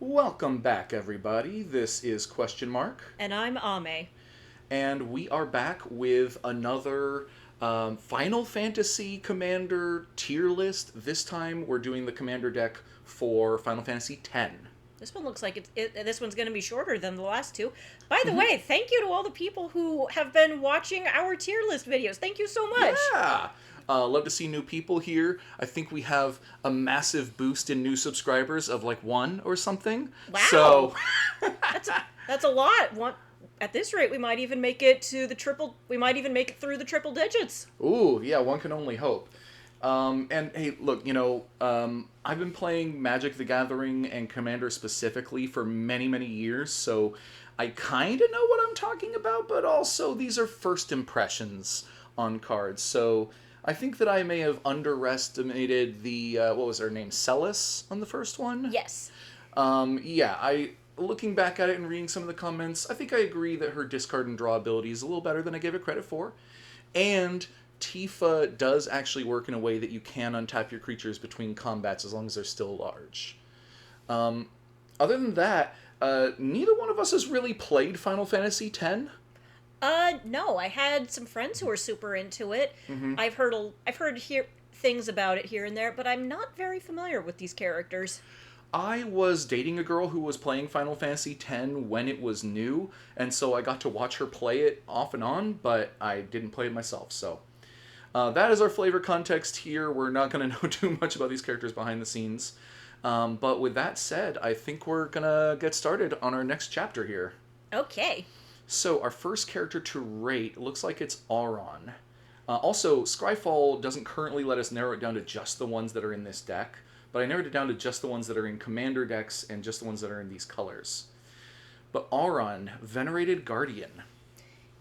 Welcome back, everybody. This is QuestionMarc, And I'm Ame. and we are back with another Final Fantasy Commander tier list. This time, we're doing the Commander deck for Final Fantasy X. This one looks like this one's going to be shorter than the last two. By the Mm-hmm. way, thank you to all the people who have been watching our tier list videos. Thank you so much. Yeah! Love to see new people here. I think we have a massive boost in new subscribers of like one or something. Wow. That's a lot. At this rate, we might even make it to the triple. We might even make it through the triple digits. Ooh, yeah, one can only hope. And hey, look, I've been playing Magic the Gathering and Commander specifically for many, many years, so I kind of know what I'm talking about, but also these are first impressions on cards. So I think that I may have underestimated the, what was her name, Celis on the first one? Yes. Looking back at it and reading some of the comments, I think I agree that her discard and draw ability is a little better than I gave it credit for. And Tifa does actually work in a way that you can untap your creatures between combats as long as they're still large. Other than that, neither one of us has really played Final Fantasy X. No, I had some friends who were super into it. Mm-hmm. I've heard things about it here and there, but I'm not very familiar with these characters. I was dating a girl who was playing Final Fantasy X when it was new, and so I got to watch her play it off and on, but I didn't play it myself, so... that is our flavor context here. We're not going to know too much about these characters behind the scenes. But with that said, I think we're going to get started on our next chapter here. Okay. So our first character to rate looks like it's Auron. Also, Scryfall doesn't currently let us narrow it down to just the ones that are in this deck, but I narrowed it down to just the ones that are in Commander decks and just the ones that are in these colors. But Auron, Venerated Guardian.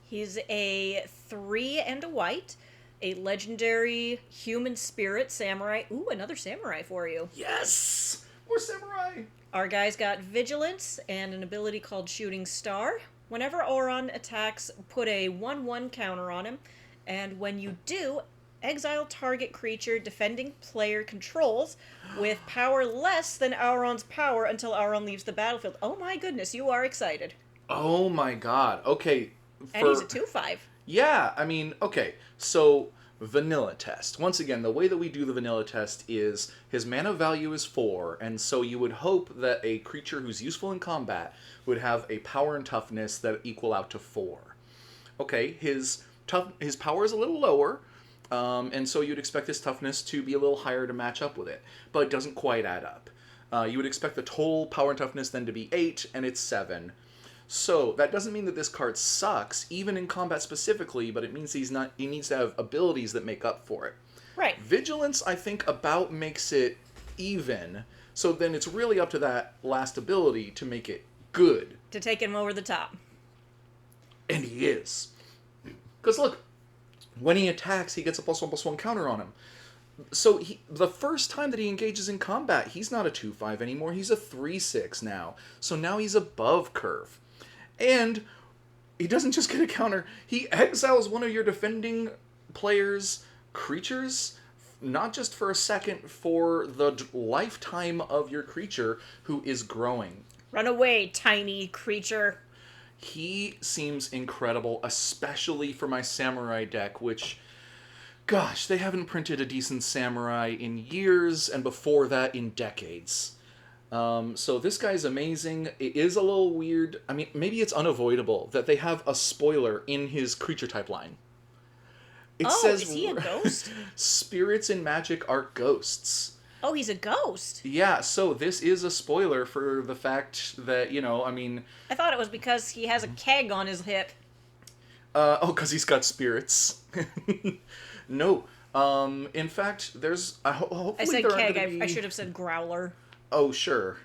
He's a 3 and a white, a legendary human spirit samurai. Ooh, another samurai for you. Yes! More samurai! Our guy's got vigilance and an ability called Shooting Star. Whenever Auron attacks, put a 1/1 counter on him, and when you do, exile target creature defending player controls with power less than Auron's power until Auron leaves the battlefield. Oh my goodness, you are excited. Oh my god. Okay. And he's a 2/5. Yeah, I mean, okay. So, vanilla test. Once again, the way that we do the vanilla test is his mana value is 4, and so you would hope that a creature who's useful in combat would have a power and toughness that equal out to 4. Okay, his power is a little lower, and so you'd expect his toughness to be a little higher to match up with it, but it doesn't quite add up. You would expect the total power and toughness then to be 8, and it's 7. So, that doesn't mean that this card sucks, even in combat specifically, but it means he needs to have abilities that make up for it. Right. Vigilance, I think, about makes it even, so then it's really up to that last ability to make it good. To take him over the top. And he is. Because look, when he attacks, he gets a +1/+1 counter on him. So the first time that he engages in combat, he's not a 2/5 anymore, he's a 3/6 now. So now he's above curve. And he doesn't just get a counter, he exiles one of your defending player's creatures, not just for a second, for the lifetime of your creature who is growing. Run away, tiny creature. He seems incredible, especially for my samurai deck, which, gosh, they haven't printed a decent samurai in years, and before that in decades. So this guy's amazing. It is a little weird. I mean, maybe it's unavoidable that they have a spoiler in his creature type line. It says, is he a ghost? Spirits in Magic are ghosts. Oh, he's a ghost. Yeah, so this is a spoiler for the fact that, I thought it was because he has a keg on his hip. because he's got spirits. No. In fact, there's... hopefully I said there aren't keg. gonna be... I should have said growler. Oh, sure.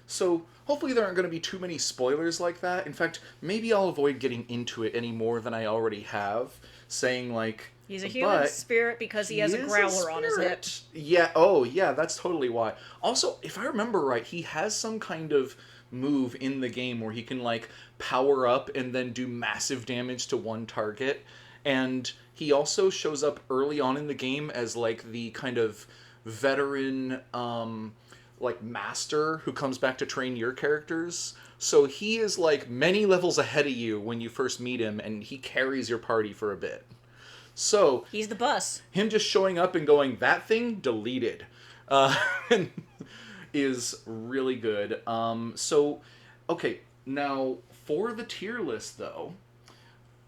So hopefully there aren't going to be too many spoilers like that. In fact, maybe I'll avoid getting into it any more than I already have, saying like... He's a human spirit because he has a growler on his hip. Yeah, oh yeah, that's totally why. Also, if I remember right, he has some kind of move in the game where he can like power up and then do massive damage to one target. And he also shows up early on in the game as like the kind of veteran like master who comes back to train your characters. So he is like many levels ahead of you when you first meet him, and he carries your party for a bit. So He's the bus. him just showing up and going, that thing deleted, uh, is really good. So okay, now for the tier list though,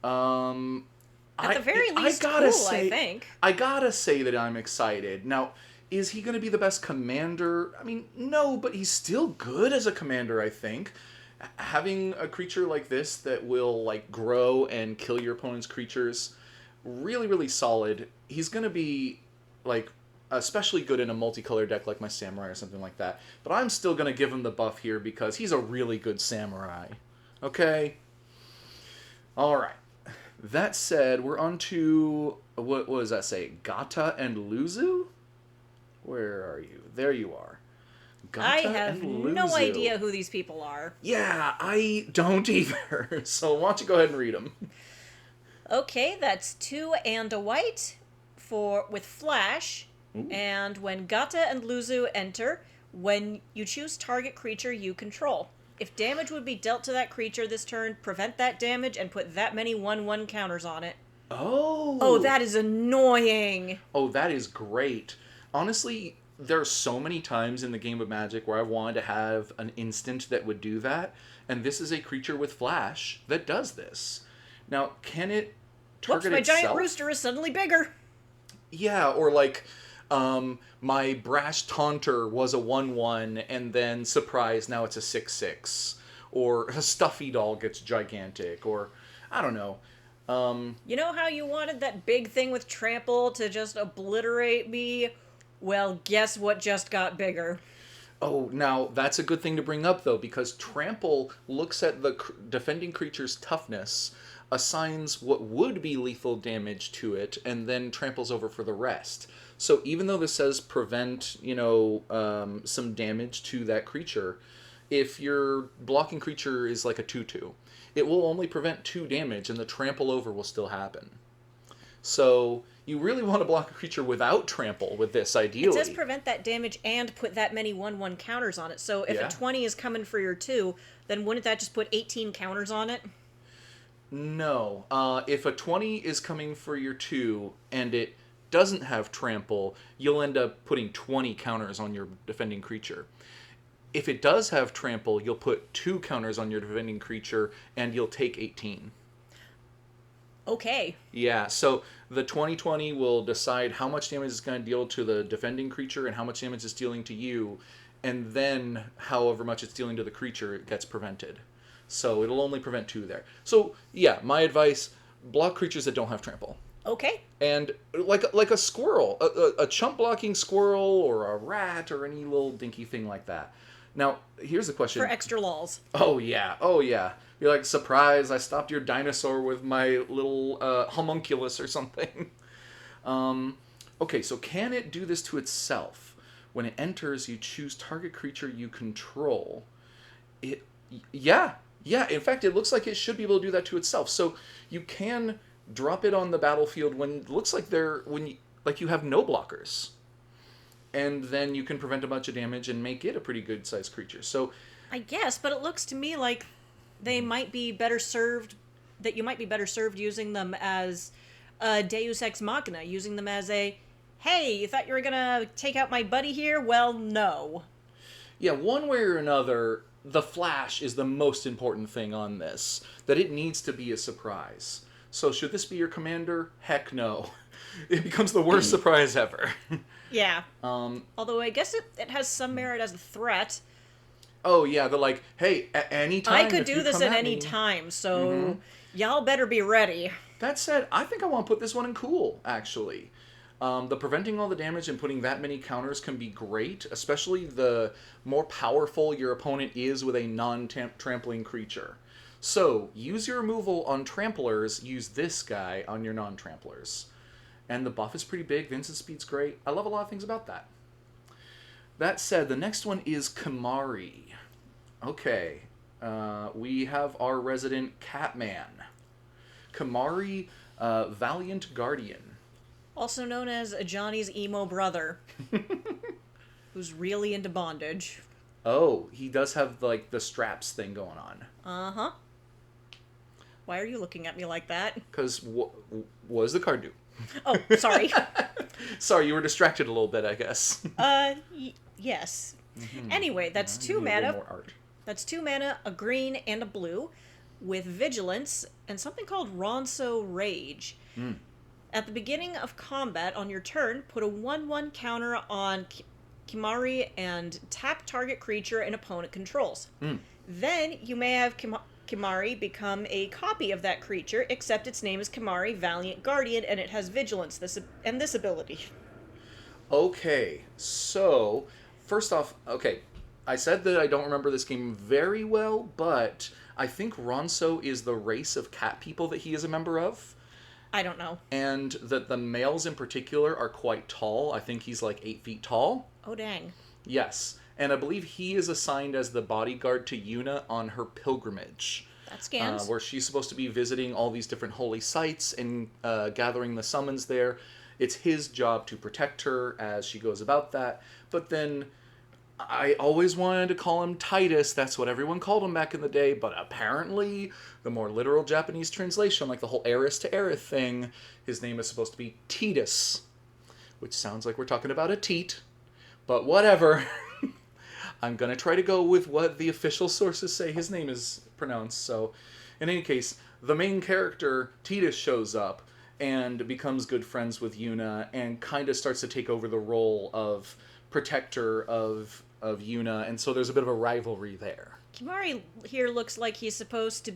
At the very least, cool, I think. I gotta say that I'm excited. Now, is he going to be the best commander? I mean, no, but he's still good as a commander, I think. Having a creature like this that will, like, grow and kill your opponent's creatures, really, really solid. He's going to be, like, especially good in a multicolor deck like my Samurai or something like that. But I'm still going to give him the buff here because he's a really good Samurai. Okay? Alright. That said, we're on to, what does that say? Gata and Luzu? Where are you? There you are. Gata I have and Luzu. no idea who these people are. Yeah, I don't either. So why don't you go ahead and read them? Okay, that's 2 and a white with flash. Ooh. And when Gata and Luzu enter, when you choose target creature you control. If damage would be dealt to that creature this turn, prevent that damage and put that many 1/1 counters on it. Oh. Oh, that is annoying. Oh, that is great. Honestly, there are so many times in the game of Magic where I wanted to have an instant that would do that, and this is a creature with flash that does this. Now, can it target Whoops, my itself? giant rooster is suddenly bigger. Yeah, or like, my Brash Taunter was a 1/1, and then surprise, now it's a 6/6. Or a Stuffy Doll gets gigantic, or I don't know. You know how you wanted that big thing with trample to just obliterate me? Well, guess what just got bigger? Oh, now that's a good thing to bring up, though, because Trample looks at the defending creature's toughness, assigns what would be lethal damage to it, and then tramples over for the rest. So even though this says prevent, some damage to that creature, if your blocking creature is like a 2/2, it will only prevent 2 damage, and the trample over will still happen. So you really want to block a creature without trample with this, ideally. It says prevent that damage and put that many 1/1 counters on it. So if Yeah. a 20 is coming for your 2, then wouldn't that just put 18 counters on it? No. If a 20 is coming for your 2 and it doesn't have trample, you'll end up putting 20 counters on your defending creature. If it does have trample, you'll put 2 counters on your defending creature and you'll take 18. Okay. Yeah, so the 20/20 will decide how much damage it's going to deal to the defending creature and how much damage it's dealing to you, and then however much it's dealing to the creature, it gets prevented. So it'll only prevent 2 there. So yeah, my advice, block creatures that don't have trample. Okay. And like a squirrel, a chump blocking squirrel or a rat or any little dinky thing like that. Now, here's the question. For extra lols. Oh yeah. You're like, surprise, I stopped your dinosaur with my little homunculus or something. Okay, so can it do this to itself? When it enters, you choose target creature you control. Yeah. In fact, it looks like it should be able to do that to itself. So you can drop it on the battlefield when it looks like you have no blockers, and then you can prevent a bunch of damage and make it a pretty good sized creature. So I guess, but it looks to me like they might be better served. That you might be better served using them as a Deus Ex Machina, using them as a, hey, you thought you were gonna take out my buddy here? Well, no. yeah, one way or another, the flash is the most important thing on this. That it needs to be a surprise. So should this be your commander? Heck no. It becomes the worst surprise ever. Yeah. Although I guess it has some merit as a threat. Oh yeah, they're like, hey, at any time. I could if do you this come at at any me. time, so y'all better be ready. That said, I think I want to put this one in cool, actually. The preventing all the damage and putting that many counters can be great, especially the more powerful your opponent is with a non-trampling creature. So, use your removal on tramplers, use this guy on your non-tramplers. And the buff is pretty big, the instant speed's great. I love a lot of things about that. That said, the next one is Kamari. Okay, we have our resident Catman. Kamari, Valiant Guardian. Also known as Johnny's emo brother. who's really into bondage. Oh, he does have like the straps thing going on. Uh huh. Why are you looking at me like that? Because what does the card do? Oh, sorry. Sorry, you were distracted a little bit, I guess. Yes. Anyway, that's Give two me a little mana. more art. That's 2 mana, a green and a blue, with Vigilance and something called Ronso Rage. At the beginning of combat on your turn, put a 1/1 counter on Kimari and tap target creature an opponent controls. Then you may have Kimari become a copy of that creature, except its name is Kimari Valiant Guardian and it has Vigilance this ability. Okay, so first off, okay, I said that I don't remember this game very well, but I think Ronso is the race of cat people that he is a member of, I don't know. and that the males in particular are quite tall. I think he's like 8 feet tall. Oh, dang. Yes, and I believe he is assigned as the bodyguard to Yuna on her pilgrimage. That scans. Where she's supposed to be visiting all these different holy sites and gathering the summons there. It's his job to protect her as she goes about that. But then I always wanted to call him Titus. That's what everyone called him back in the day. But apparently, the more literal Japanese translation, like the whole Eris to Aerith thing, his name is supposed to be Titus. Which sounds like we're talking about a teat. But whatever. I'm going to try to go with what the official sources say his name is pronounced. So, in any case, the main character, Titus, shows up and becomes good friends with Yuna and kind of starts to take over the role of protector of Yuna. And so there's a bit of a rivalry there. Kimari here looks like he's about to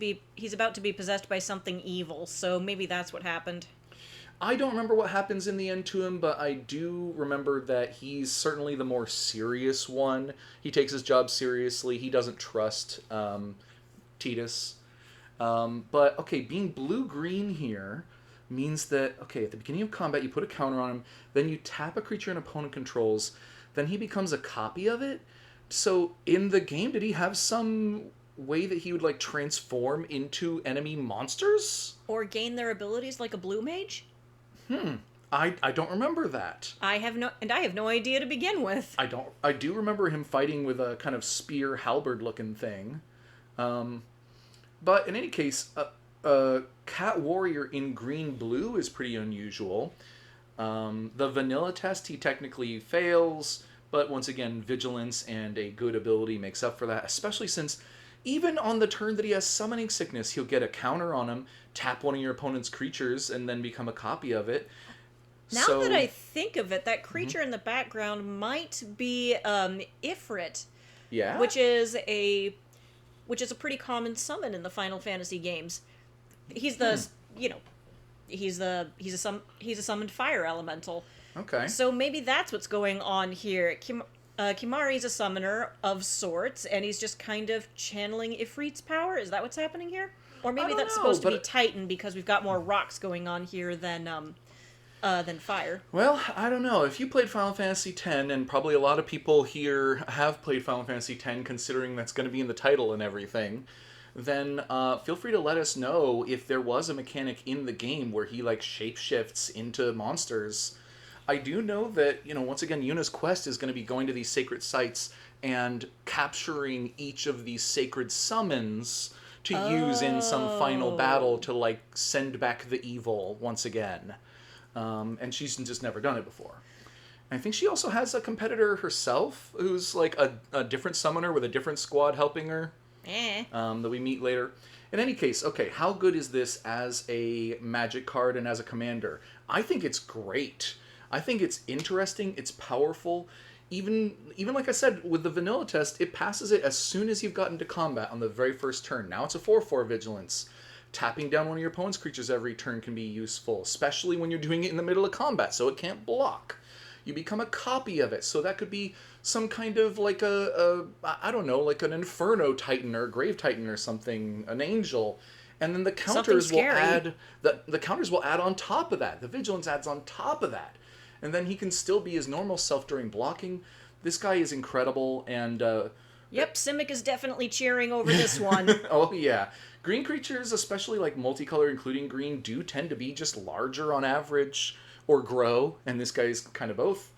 be possessed by something evil, so maybe that's what happened. I don't remember what happens in the end to him, but I do remember that he's certainly the more serious one. He takes his job seriously. He doesn't trust Titus. But, okay, being blue-green here means that, okay, at the beginning of combat, you put a counter on him, then you tap a creature an opponent controls, then he becomes a copy of it. So, in the game, did he have some way that he would, like, transform into enemy monsters? Or gain their abilities like a blue mage? I don't remember that. I have no idea to begin with. I do remember him fighting with a kind of spear halberd looking thing. But in any case, a cat warrior in green blue is pretty unusual. The vanilla test he technically fails, but once again, vigilance and a good ability makes up for that, especially since even on the turn that he has summoning sickness, he'll get a counter on him, tap one of your opponent's creatures, and then become a copy of it. Now that I think of it, that creature in the background might be Ifrit. Yeah? Which is a pretty common summon in the Final Fantasy games. He's the he's a summoned fire elemental. Okay. So maybe that's what's going on here. Kimari's a summoner of sorts, and he's just kind of channeling Ifrit's power. Is that what's happening here? Or maybe that's supposed to be Titan because we've got more rocks going on here than fire. Well, I don't know. If you played Final Fantasy X, and probably a lot of people here have played Final Fantasy X, considering that's going to be in the title and everything, then feel free to let us know if there was a mechanic in the game where he, like, shapeshifts into monsters. I do know that, once again, Yuna's quest is going to be going to these sacred sites and capturing each of these sacred summons to use in some final battle to, like, send back the evil once again. And she's just never done it before. And I think she also has a competitor herself who's like a different summoner with a different squad helping her that we meet later. In any case, okay, how good is this as a magic card and as a commander? I think it's great. I think it's interesting. It's powerful. Even like I said, with the vanilla test, it passes it as soon as you've gotten to combat on the very first turn. Now it's a 4/4 vigilance. Tapping down one of your opponent's creatures every turn can be useful, especially when you're doing it in the middle of combat, so it can't block. You become a copy of it, so that could be some kind of like I don't know, like an Inferno Titan or a Grave Titan or something, an angel. And then the counters will add the counters will add on top of that. The vigilance adds on top of that. And then he can still be his normal self during blocking. This guy is incredible, and Yep, Simic is definitely cheering over this one. Oh yeah. Green creatures, especially like multicolor, including green, do tend to be just larger on average or grow, and this guy's kind of both.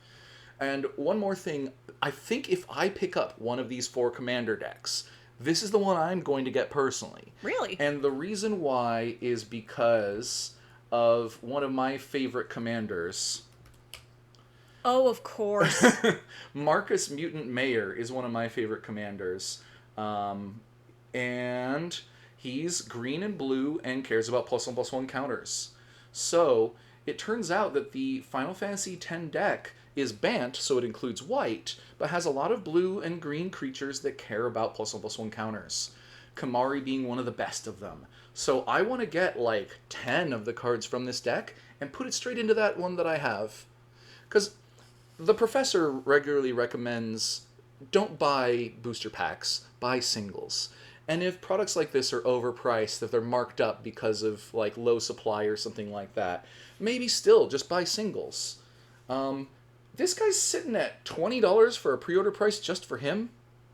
And one more thing, I think if I pick up one of these 4 commander decks, this is the one I'm going to get personally. Really? And the reason why is because of one of my favorite commanders. Oh, of course. Marcus Mutant Mayor is one of my favorite commanders. And he's green and blue and cares about +1/+1 counters. So it turns out that the Final Fantasy X deck is Bant, so it includes white, but has a lot of blue and green creatures that care about +1/+1 counters. Kamari being one of the best of them. So I want to get like 10 of the cards from this deck and put it straight into that one that I have. Because the professor regularly recommends don't buy booster packs, buy singles. And if products like this are overpriced, if they're marked up because of like low supply or something like that, maybe still just buy singles. This guy's sitting at $20 for a pre-order price just for him.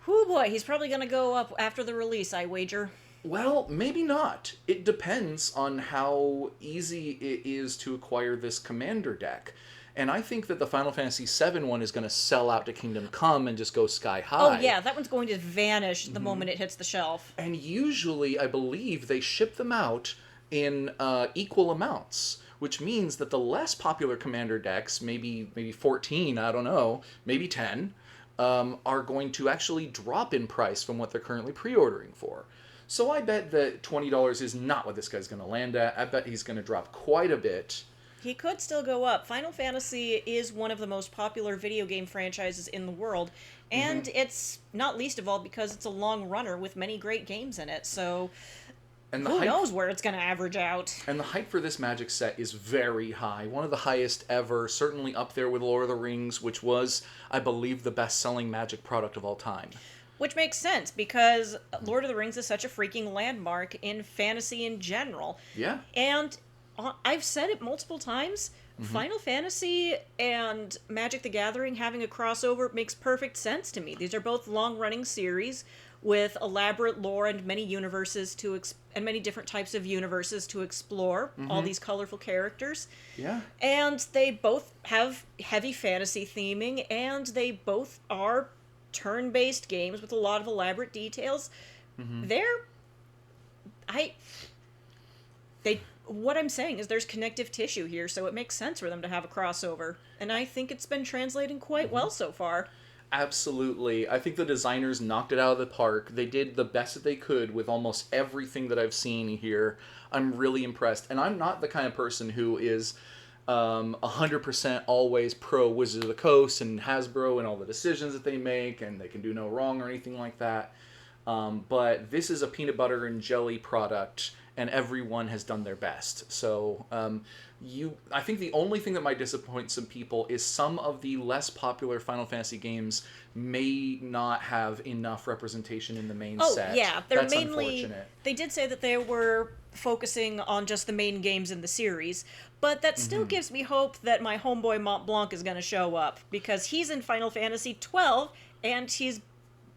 Whoo boy, he's probably gonna go up after the release, I wager. Well, maybe not. It depends on how easy it is to acquire this commander deck. And I think that the Final Fantasy VII one is going to sell out to Kingdom Come and just go sky high. Oh yeah, that one's going to vanish the moment it hits the shelf. And usually, I believe, they ship them out in equal amounts, which means that the less popular commander decks, maybe 14, I don't know, maybe 10, are going to actually drop in price from what they're currently pre-ordering for. So I bet that $20 is not what this guy's going to land at. I bet he's going to drop quite a bit. He could still go up. Final Fantasy is one of the most popular video game franchises in the world, and it's not least of all because it's a long runner with many great games in it, so who knows where it's going to average out. And the hype for this Magic set is very high. One of the highest ever, certainly up there with Lord of the Rings, which was, I believe, the best-selling Magic product of all time. Which makes sense, because Lord of the Rings is such a freaking landmark in fantasy in general. Yeah. And I've said it multiple times, Final Fantasy and Magic the Gathering having a crossover makes perfect sense to me. These are both long-running series with elaborate lore and many universes and many different types of universes to explore, all these colorful characters. Yeah. And they both have heavy fantasy theming, and they both are turn-based games with a lot of elaborate details. What I'm saying is there's connective tissue here, so it makes sense for them to have a crossover. And I think it's been translating quite well so far. Absolutely. I think the designers knocked it out of the park. They did the best that they could with almost everything that I've seen here. I'm really impressed. And I'm not the kind of person who is 100% always pro Wizards of the Coast and Hasbro and all the decisions that they make, and they can do no wrong or anything like that. But this is a peanut butter and jelly product, and everyone has done their best. So I think the only thing that might disappoint some people is some of the less popular Final Fantasy games may not have enough representation in the main set. Oh, yeah. They're That's mainly, unfortunate. They did say that they were focusing on just the main games in the series, but that still gives me hope that my homeboy Mont Blanc is going to show up, because he's in Final Fantasy XII, and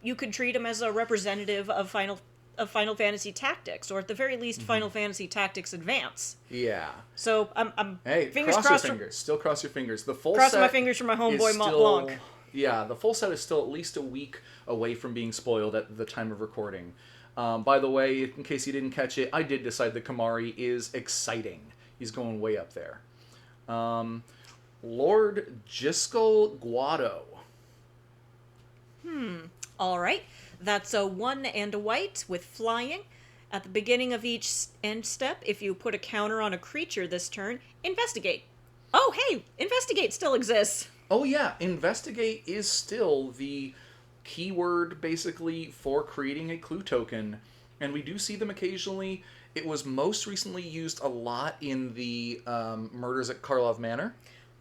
you could treat him as a representative of Final Fantasy Tactics, or at the very least, Final Fantasy Tactics Advance. Yeah. So I'm Hey, fingers cross crossed. your fingers. Still cross your fingers. The full Crossing set my fingers for my homeboy is Mont still- Blanc. Yeah, the full set is still at least a week away from being spoiled at the time of recording. By the way, in case you didn't catch it, I did decide that Kamari is exciting. He's going way up there. Lord Jiskel Guado. All right, that's a 1 and a white with flying. At the beginning of each end step, if you put a counter on a creature this turn, investigate. Oh, hey, investigate still exists. Oh yeah, investigate is still the keyword basically for creating a clue token, and we do see them occasionally. It was most recently used a lot in the Murders at Karlov Manor.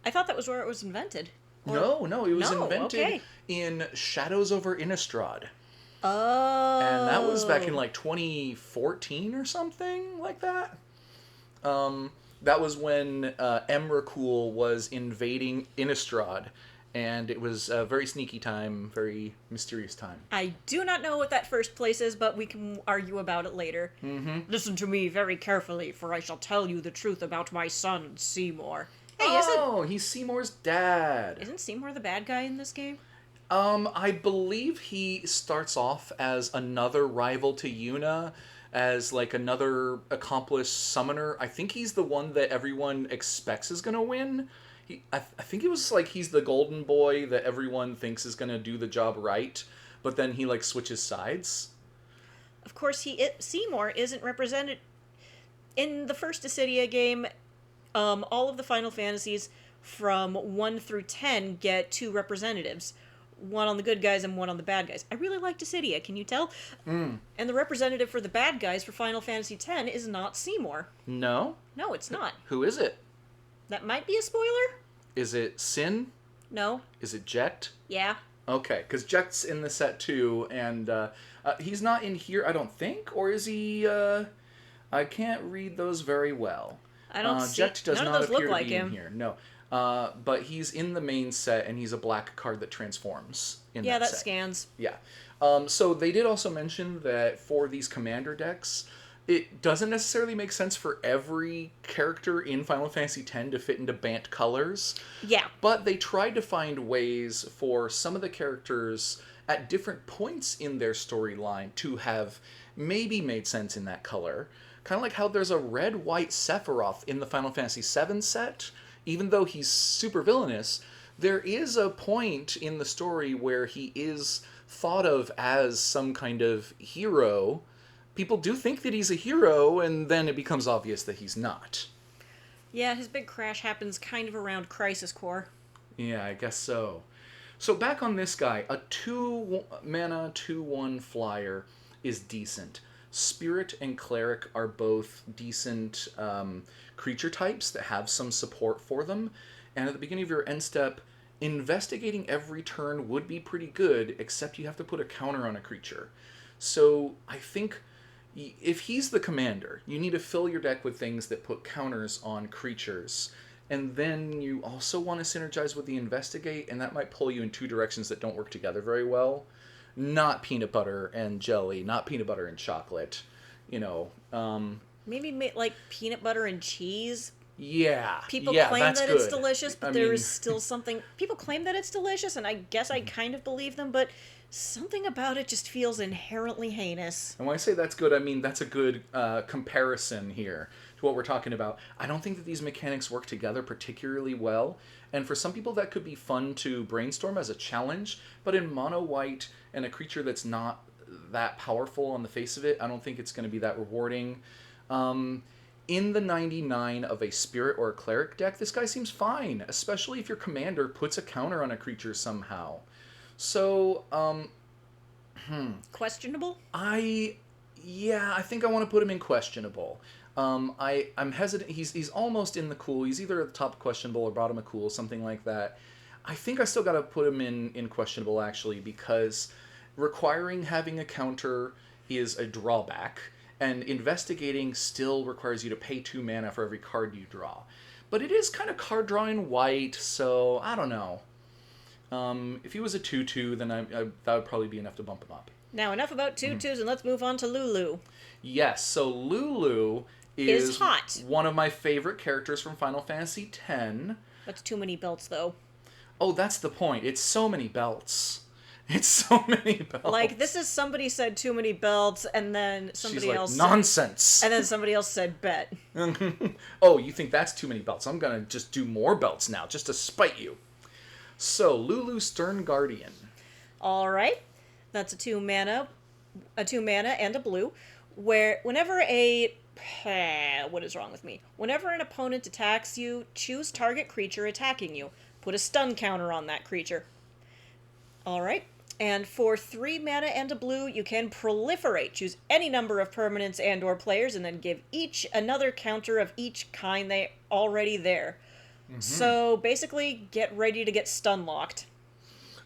I thought that was where it was invented. No, it was invented okay. in Shadows over Innistrad. Oh. And that was back in like 2014 or something like that. That was when Emrakul was invading Innistrad, and it was a very sneaky time, very mysterious time. I do not know what that first place is, but we can argue about it later. Listen to me very carefully, for I shall tell you the truth about my son, Seymour. Hey, Oh, he's Seymour's dad. isn't Seymour the bad guy in this game? I believe he starts off as another rival to Yuna, as like another accomplished summoner. I think he's the one that everyone expects is gonna win. I think it was like he's the golden boy that everyone thinks is gonna do the job right, but then he like switches sides. Of course, Seymour isn't represented in the first Dissidia game. All of the Final Fantasies from 1 through 10 get two representatives. One on the good guys and one on the bad guys. I really like Dissidia, can you tell? And the representative for the bad guys for Final Fantasy X is not Seymour. No? No, it's not. Who is it? That might be a spoiler? Is it Sin? No. Is it Jet? Yeah. Okay, because Jet's in the set too, and he's not in here, I don't think, or is he? I can't read those very well. I don't see. Jet does None not of those appear look to like be him. in here. No, but he's in the main set, and he's a black card that transforms in Yeah, that that set. scans. Yeah. So they did also mention that for these commander decks, it doesn't necessarily make sense for every character in Final Fantasy X to fit into Bant colors. Yeah. But they tried to find ways for some of the characters at different points in their storyline to have maybe made sense in that color. Kind of like how there's a red-white Sephiroth in the Final Fantasy VII set. Even though he's super villainous, there is a point in the story where he is thought of as some kind of hero. People do think that he's a hero, and then it becomes obvious that he's not. Yeah, his big crash happens kind of around Crisis Core. Yeah, I guess so. So back on this guy, a 2-mana, 2/1 flyer is decent. Spirit and Cleric are both decent creature types that have some support for them. And at the beginning of your end step, investigating every turn would be pretty good, except you have to put a counter on a creature. So I think if he's the commander, you need to fill your deck with things that put counters on creatures. And then you also want to synergize with the investigate, and that might pull you in two directions that don't work together very well. Not peanut butter and jelly, not peanut butter and chocolate, you know. Maybe like peanut butter and cheese. Yeah. People yeah, claim that's that good. it's delicious, but I there mean, is still something. People claim that it's delicious, and I guess I kind of believe them, but something about it just feels inherently heinous. And when I say that's good, I mean that's a good comparison here to what we're talking about. I don't think that these mechanics work together particularly well, and for some people that could be fun to brainstorm as a challenge, but in mono white and a creature that's not that powerful on the face of it, I don't think it's going to be that rewarding. In the 99 of a Spirit or a Cleric deck, this guy seems fine, especially if your commander puts a counter on a creature somehow. So, Questionable? I think I want to put him in questionable. I'm hesitant. He's almost in the cool. He's either at the top of questionable or bottom of cool, something like that. I think I still got to put him in questionable, actually, because requiring having a counter is a drawback, and investigating still requires you to pay 2 mana for every card you draw. But it is kind of card drawing white, so I don't know. If he was a 2/2, then that would probably be enough to bump him up. Now, enough about tutus, and let's move on to Lulu. Yes, so Lulu is hot. one of my favorite characters from Final Fantasy X. That's too many belts, though. Oh, that's the point. It's so many belts. It's so many belts. Like, this is somebody said too many belts, and then somebody She's like, else nonsense. and then somebody else said bet. Oh, you think that's too many belts? I'm gonna just do more belts now, just to spite you. So, Lulu Stern Guardian. All right, that's a 2-mana, and a blue. Where whenever what is wrong with me? Whenever an opponent attacks you, choose target creature attacking you. Put a stun counter on that creature. All right. And for 3 mana and a blue, you can proliferate. Choose any number of permanents and or players, and then give each another counter of each kind they already there. Mm-hmm. So basically, get ready to get stun locked.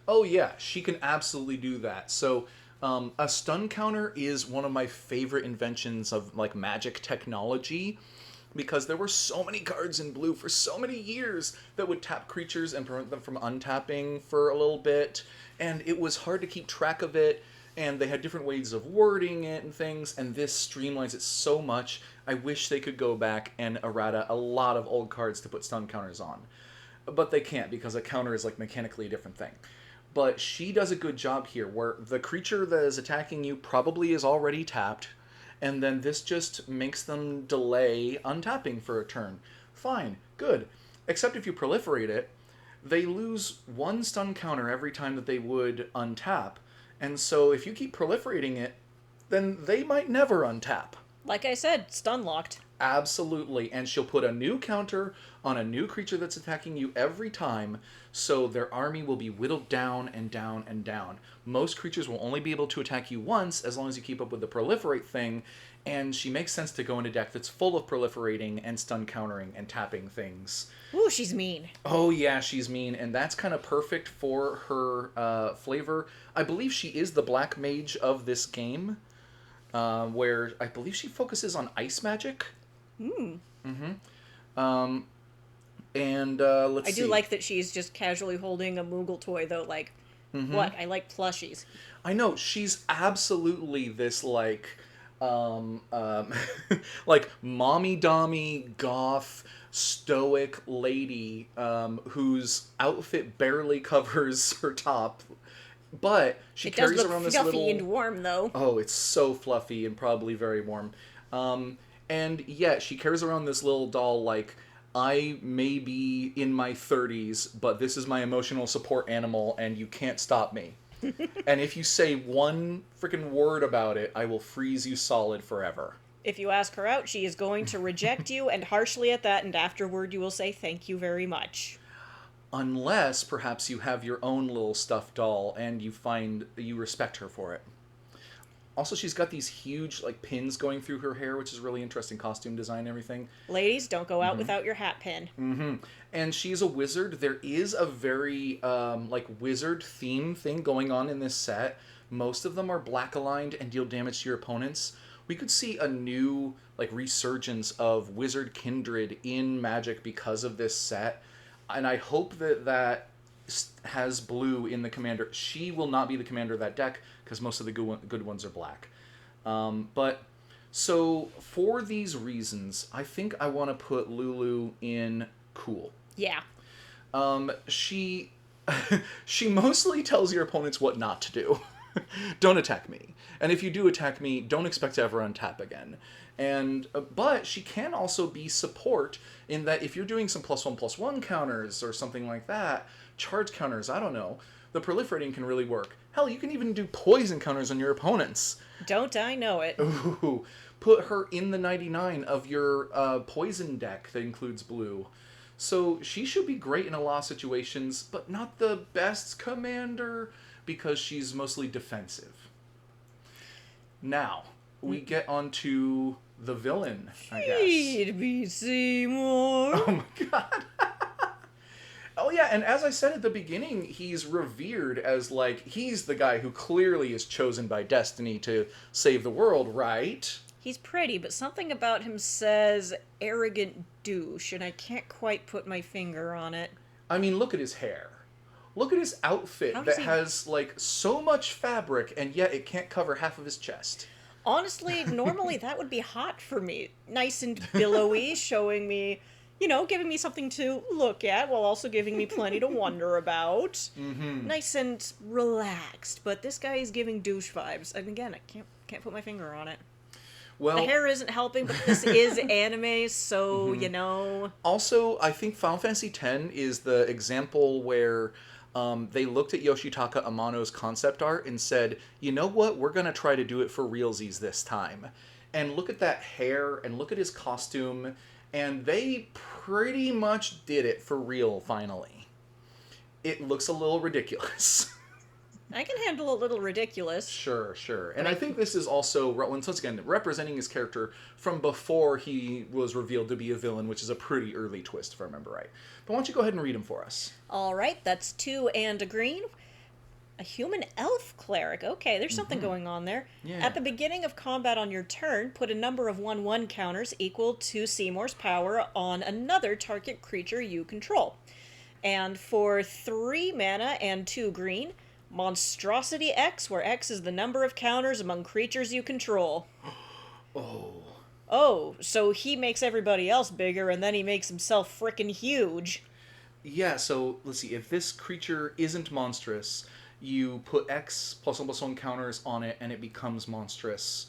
Oh yeah, she can absolutely do that. So a stun counter is one of my favorite inventions of like magic technology, because there were so many cards in blue for so many years that would tap creatures and prevent them from untapping for a little bit, and it was hard to keep track of it. and they had different ways of wording it and things, and this streamlines it so much. I wish they could go back and errata a lot of old cards to put stun counters on. But they can't, because a counter is like mechanically a different thing. But she does a good job here, where the creature that is attacking you probably is already tapped, and then this just makes them delay untapping for a turn. Fine, good. Except if you proliferate it, they lose one stun counter every time that they would untap. And so if you keep proliferating it, then they might never untap. Like I said, stun locked. Absolutely. And she'll put a new counter on a new creature that's attacking you every time, so their army will be whittled down and down and down. Most creatures will only be able to attack you once as long as you keep up with the proliferate thing, and she makes sense to go in a deck that's full of proliferating and stun countering and tapping things. Ooh, she's mean. Oh yeah, she's mean, and that's kind of perfect for her flavor. I believe she is the black mage of this game, where I believe she focuses on ice magic. And let's see. I do like that she's just casually holding a Moogle toy, though. Like, what? I like plushies. I know, she's absolutely this, like, like, mommy-dommy, goth, stoic lady, whose outfit barely covers her top, but she carries around this little... It does look fluffy and warm, though. Oh, it's so fluffy and probably very warm. And yet, she carries around this little doll like, I may be in my 30s, but this is my emotional support animal, and you can't stop me. And if you say one freaking word about it, I will freeze you solid forever. If you ask her out, she is going to reject you, and harshly at that, and afterward you will say, thank you very much. Unless, perhaps, you have your own little stuffed doll, and you find you respect her for it. Also, she's got these huge, like, pins going through her hair, which is really interesting costume design and everything. Ladies, don't go out without your hat pin. And she's a wizard. There is a very, like, wizard theme thing going on in this set. Most of them are black-aligned and deal damage to your opponents. We could see a new, like, resurgence of wizard kindred in Magic because of this set. And I hope that that has blue in the commander. She will not be the commander of that deck, because most of the good ones are black. But, so, for these reasons, I think I want to put Lulu in cool. Yeah. She mostly tells your opponents what not to do. Don't attack me. And if you do attack me, don't expect to ever untap again. And but she can also be support in that if you're doing some +1/+1 counters or something like that, charge counters, I don't know, the proliferating can really work. Hell, you can even do poison counters on your opponents. Don't I know it. Ooh, put her in the 99 of your poison deck that includes blue. So she should be great in a lot of situations, but not the best commander because she's mostly defensive. Now, we get onto the villain, I guess. Feed me, Seymour. Oh my god. Oh yeah, and as I said at the beginning, he's revered as, like, he's the guy who clearly is chosen by destiny to save the world, right? He's pretty, but something about him says arrogant douche, and I can't quite put my finger on it. I mean, look at his hair. Look at his outfit that has, like, so much fabric, and yet it can't cover half of his chest. Honestly, normally that would be hot for me. Nice and billowy, showing me, you know, giving me something to look at while also giving me plenty to wonder about. Nice and relaxed, but this guy is giving douche vibes. And again, I can't put my finger on it. Well, the hair isn't helping, but this is anime, so, you know. Also, I think Final Fantasy X is the example where they looked at Yoshitaka Amano's concept art and said, you know what, we're going to try to do it for realsies this time. And look at that hair, and look at his costume, and they pretty much did it for real, finally. It looks a little ridiculous. I can handle a little ridiculous. Sure. And I think this is also, once again, representing his character from before he was revealed to be a villain, which is a pretty early twist, if I remember right. But why don't you go ahead and read him for us? All right, that's 2 and a green. A human elf cleric. Okay, there's something going on there. Yeah. At the beginning of combat on your turn, put a number of 1/1 counters equal to Seymour's power on another target creature you control. And for 3 mana and 2 green, Monstrosity X, where X is the number of counters among creatures you control. Oh. Oh, so he makes everybody else bigger and then he makes himself frickin' huge. Yeah, so let's see. If this creature isn't monstrous, you put X +1/+1 counters on it and it becomes monstrous.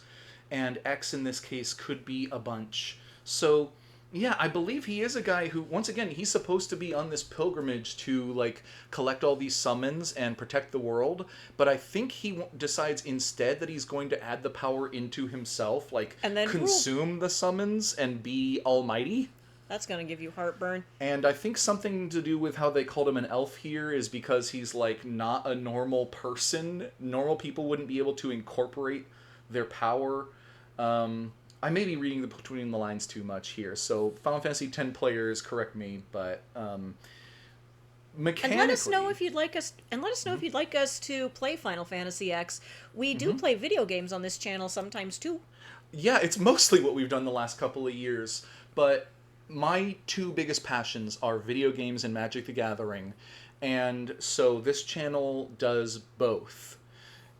And X in this case could be a bunch. So, yeah, I believe he is a guy who, once again, he's supposed to be on this pilgrimage to, like, collect all these summons and protect the world. But I think he decides instead that he's going to add the power into himself, like, And then rule. consume the summons and be almighty. That's gonna give you heartburn. And I think something to do with how they called him an elf here is because he's like not a normal person. Normal people wouldn't be able to incorporate their power. I may be reading between the lines too much here, so Final Fantasy X players correct me, but mechanically. And let us know if you'd like us. And let us know if you'd like us to play Final Fantasy X. We do play video games on this channel sometimes too. Yeah, it's mostly what we've done the last couple of years, but my two biggest passions are video games and Magic the Gathering, and so this channel does both.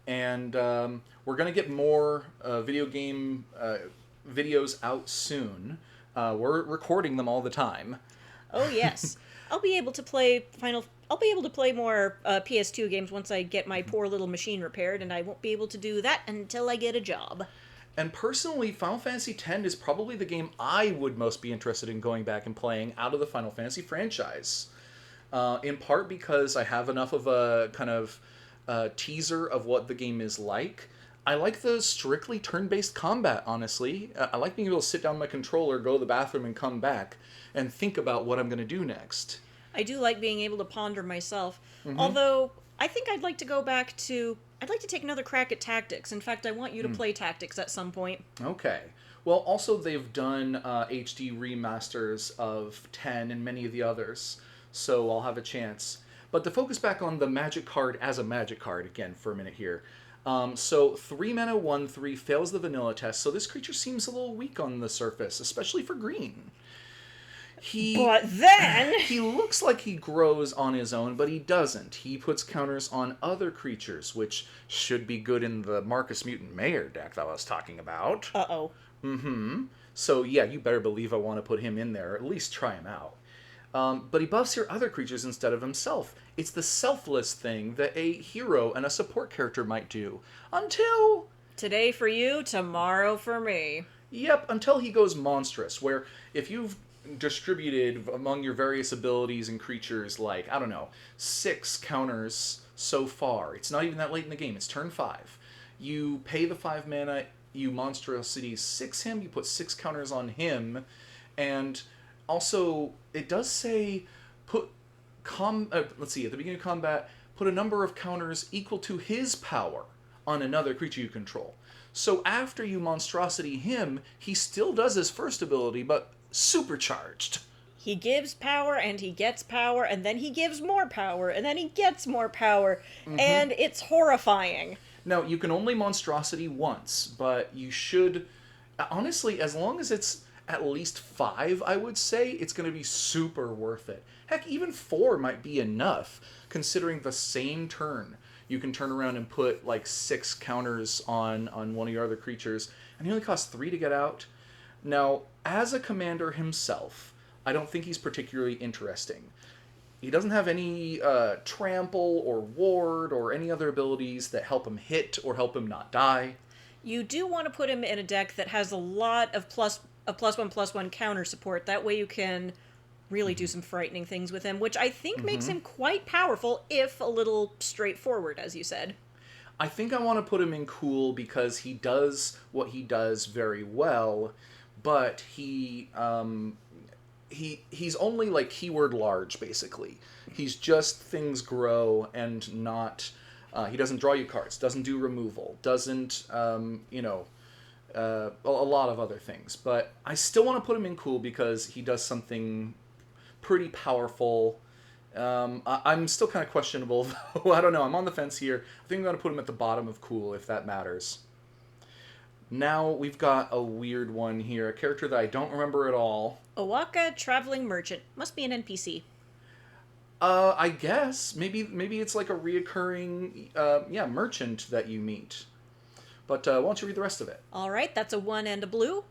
And we're going to get more video game videos out soon. We're recording them all the time. Oh yes, I'll be able to play I'll be able to play more PS2 games once I get my poor little machine repaired, and I won't be able to do that until I get a job. And personally, Final Fantasy X is probably the game I would most be interested in going back and playing out of the Final Fantasy franchise. In part because I have enough of a kind of teaser of what the game is like. I like the strictly turn-based combat, honestly. I like being able to sit down my controller, go to the bathroom, and come back, and think about what I'm going to do next. I do like being able to ponder myself, although I think I'd like to go back to... I'd like to take another crack at Tactics. In fact, I want you to play Tactics at some point. Okay. Well, also they've done HD remasters of 10 and many of the others, so I'll have a chance. But to focus back on the magic card as a magic card again for a minute here. So 3 mana 1/3 fails the vanilla test, so this creature seems a little weak on the surface, especially for green. But then... He looks like he grows on his own, but he doesn't. He puts counters on other creatures, which should be good in the Marcus Mutant Mayor deck that I was talking about. Uh-oh. So yeah, you better believe I want to put him in there, or at least try him out. But he buffs your other creatures instead of himself. It's the selfless thing that a hero and a support character might do. Until... Today for you, tomorrow for me. Yep, until he goes monstrous, where if you've distributed among your various abilities and creatures, like, I don't know, 6 counters so far. It's not even that late in the game. It's turn 5. You pay the 5 mana, you Monstrosity 6 him, you put 6 counters on him, and also, it does say, let's see, at the beginning of combat, put a number of counters equal to his power on another creature you control. So after you Monstrosity him, he still does his first ability, but supercharged. He gives power, and he gets power, and then he gives more power, and then he gets more power, and it's horrifying. Now, you can only Monstrosity once, but you should... Honestly, as long as it's at least 5, I would say, it's going to be super worth it. Heck, even 4 might be enough, considering the same turn. You can turn around and put, like, 6 counters on one of your other creatures, and it only costs 3 to get out. Now, as a commander himself, I don't think he's particularly interesting. He doesn't have any trample or ward or any other abilities that help him hit or help him not die. You do want to put him in a deck that has a lot of +1/+1 counter support. That way you can really do some frightening things with him, which I think makes him quite powerful, if a little straightforward, as you said. I think I want to put him in cool because he does what he does very well, but he's only like keyword large, basically. He's just things grow and not... he doesn't draw you cards, doesn't do removal, doesn't, a lot of other things. But I still want to put him in cool because he does something pretty powerful. I'm still kind of questionable, though. I don't know. I'm on the fence here. I think I'm going to put him at the bottom of cool, if that matters. Now we've got a weird one here. A character that I don't remember at all. Owaka Traveling Merchant. Must be an NPC. I guess maybe it's like a reoccurring merchant that you meet. But why don't you read the rest of it? All right, that's a 1 and a blue.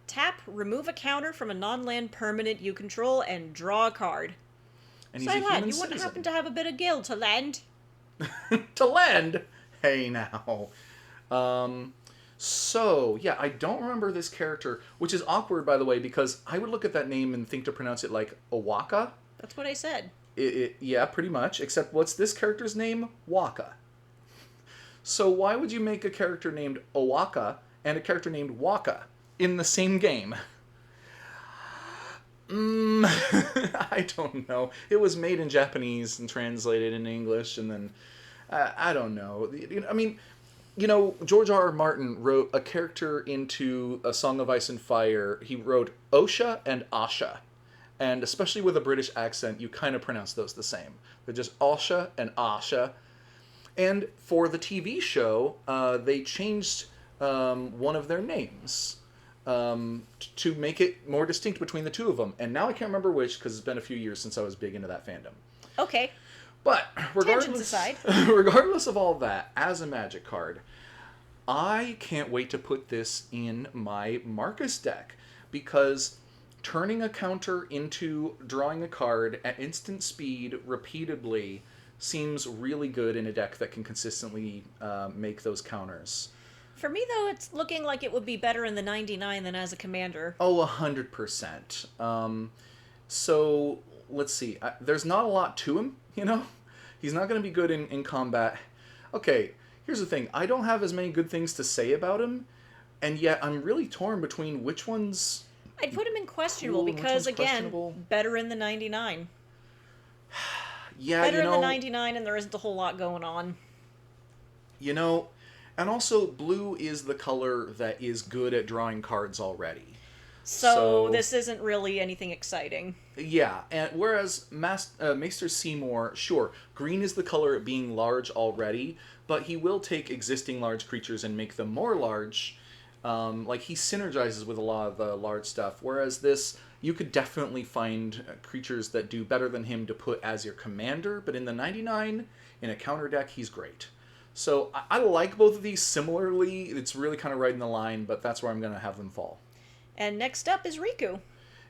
Tap, remove a counter from a non-land permanent you control, and draw a card. And he's Say, a lad, human you wouldn't citizen. happen to have a bit of gil to lend? To lend. Hey now. So yeah, I don't remember this character, which is awkward by the way, because I would look at that name and think to pronounce it like Owaka. That's what I said. Yeah, pretty much. Except what's this character's name? Waka. So why would you make a character named Owaka and a character named Waka in the same game? I don't know. It was made in Japanese and translated in English, and then I don't know. I mean, George R.R. Martin wrote a character into A Song of Ice and Fire. He wrote Osha and Asha. And especially with a British accent, you kind of pronounce those the same. They're just Osha and Asha. And for the TV show, they changed one of their names to make it more distinct between the two of them. And now I can't remember which, because it's been a few years since I was big into that fandom. Okay. But Tangents aside. regardless of all that, as a Magic card, I can't wait to put this in my Marcus deck, because turning a counter into drawing a card at instant speed repeatedly seems really good in a deck that can consistently make those counters. For me, though, it's looking like it would be better in the 99 than as a commander. Oh, 100%. So, let's see. There's not a lot to him, He's not going to be good in combat. Okay, here's the thing. I don't have as many good things to say about him, and yet I'm really torn between which ones... I'd put him in questionable because, again, better in the 99. Yeah, better in the 99, and there isn't a whole lot going on. And also blue is the color that is good at drawing cards already. So this isn't really anything exciting. Yeah, and whereas Maester Seymour, sure, green is the color at being large already, but he will take existing large creatures and make them more large. Like, he synergizes with a lot of the large stuff, whereas this, you could definitely find creatures that do better than him to put as your commander, but in the 99, in a counter deck, he's great. So I like both of these similarly. It's really kind of right in the line, but that's where I'm going to have them fall. And next up is Riku.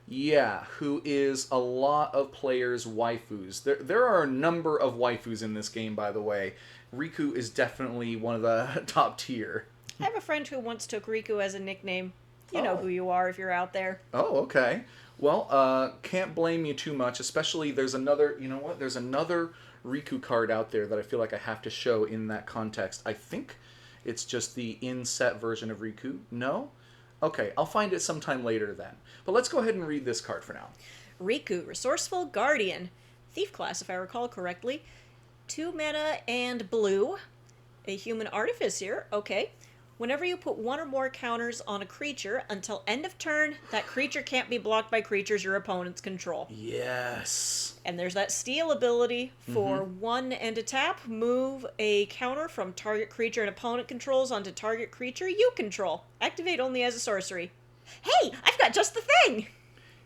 Yeah, who is a lot of players' waifus. There are a number of waifus in this game, by the way. Riku is definitely one of the top tier. I have a friend who once took Riku as a nickname. You know who you are if you're out there. Oh, okay. Well, can't blame you too much, especially there's another, there's another Riku card out there that I feel like I have to show in that context. I think it's just the in-set version of Riku. No? Okay, I'll find it sometime later then. But let's go ahead and read this card for now. Riku, Resourceful Guardian. Thief class, if I recall correctly. 2 mana and blue. A human artificer. Okay. Whenever you put one or more counters on a creature, until end of turn, that creature can't be blocked by creatures your opponents control. Yes. And there's that steal ability for 1 and a tap. Move a counter from target creature an opponent controls onto target creature you control. Activate only as a sorcery. Hey, I've got just the thing!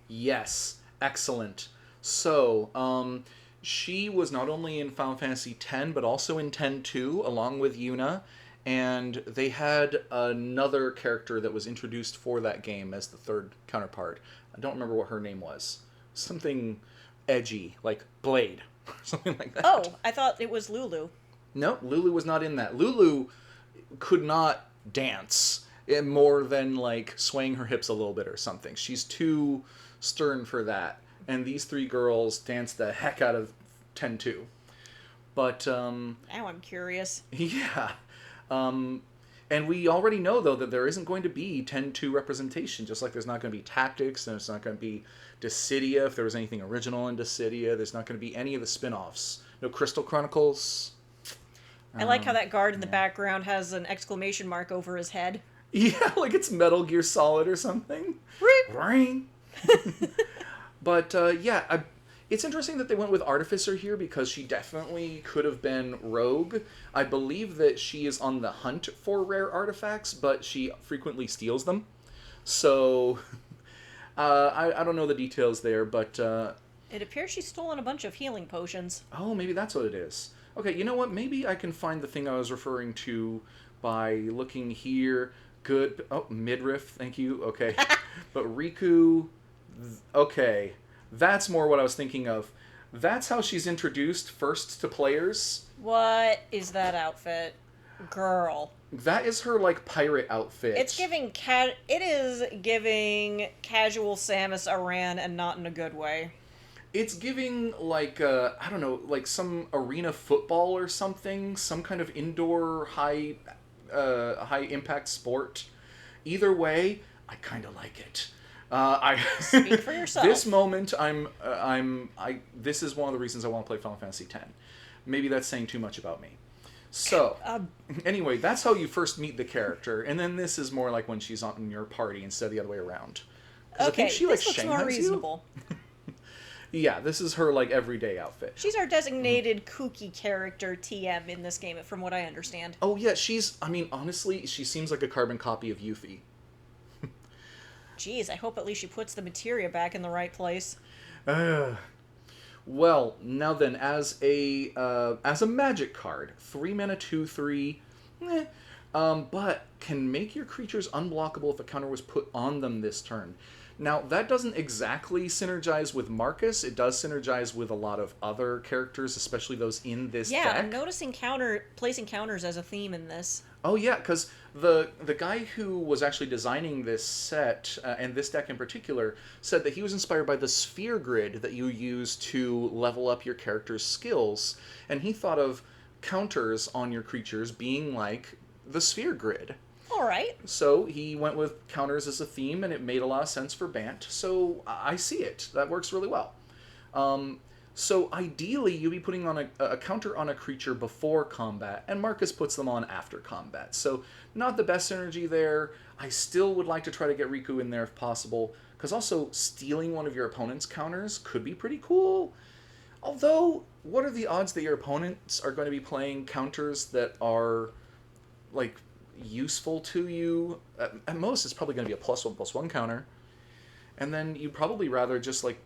Yes. Excellent. So, she was not only in Final Fantasy X, but also in 10-2, along with Yuna. And they had another character that was introduced for that game as the third counterpart. I don't remember what her name was. Something edgy, like Blade, or something like that. Oh, I thought it was Lulu. No, Lulu was not in that. Lulu could not dance more than, like, swaying her hips a little bit or something. She's too stern for that. And these three girls danced the heck out of 10-2. But, Now I'm curious. Yeah. And we already know, though, that there isn't going to be 10-2 representation, just like there's not going to be Tactics, and there's not going to be Dissidia, if there was anything original in Dissidia. There's not going to be any of the spin-offs. No Crystal Chronicles. I like how that guard in the background has an exclamation mark over his head. Yeah, like it's Metal Gear Solid or something. Ring! But, it's interesting that they went with Artificer here, because she definitely could have been Rogue. I believe that she is on the hunt for rare artifacts, but she frequently steals them. So, I don't know the details there, but It appears she's stolen a bunch of healing potions. Oh, maybe that's what it is. Okay, you know what? Maybe I can find the thing I was referring to by looking here. Good. Oh, midriff. Thank you. Okay. But Riku. Okay. That's more what I was thinking of. That's how she's introduced first to players. What is that outfit? Girl. That is her, like, pirate outfit. It's giving it is giving casual Samus Aran, and not in a good way. It's giving, like, I don't know, like some arena football or something, some kind of indoor high impact sport. Either way, I kind of like it. I Speak for yourself. This moment, this is one of the reasons I want to play Final Fantasy X. Maybe that's saying too much about me. So, anyway, that's how you first meet the character, and then this is more like when she's on your party instead of the other way around. Okay, I think she, this like, looks more reasonable. Yeah, this is her, like, everyday outfit. She's our designated kooky character TM in this game, from what I understand. Oh, yeah, honestly, she seems like a carbon copy of Yuffie. Jeez, I hope at least she puts the materia back in the right place. Well, now then, as a magic card, 3 mana, 2/3, but can make your creatures unblockable if a counter was put on them this turn. Now, that doesn't exactly synergize with Marcus. It does synergize with a lot of other characters, especially those in this deck. Yeah, I'm noticing placing counters as a theme in this. Oh yeah, because the guy who was actually designing this set, and this deck in particular, said that he was inspired by the sphere grid that you use to level up your character's skills, and he thought of counters on your creatures being like the sphere grid. All right. So he went with counters as a theme, and it made a lot of sense for Bant, so I see it. That works really well. So ideally, you'd be putting on a counter on a creature before combat, and Marcus puts them on after combat. So not the best synergy there. I still would like to try to get Riku in there if possible, because also stealing one of your opponent's counters could be pretty cool. Although, what are the odds that your opponents are going to be playing counters that are, like, useful to you? At most, it's probably going to be a +1/+1 counter. And then you'd probably rather just, like,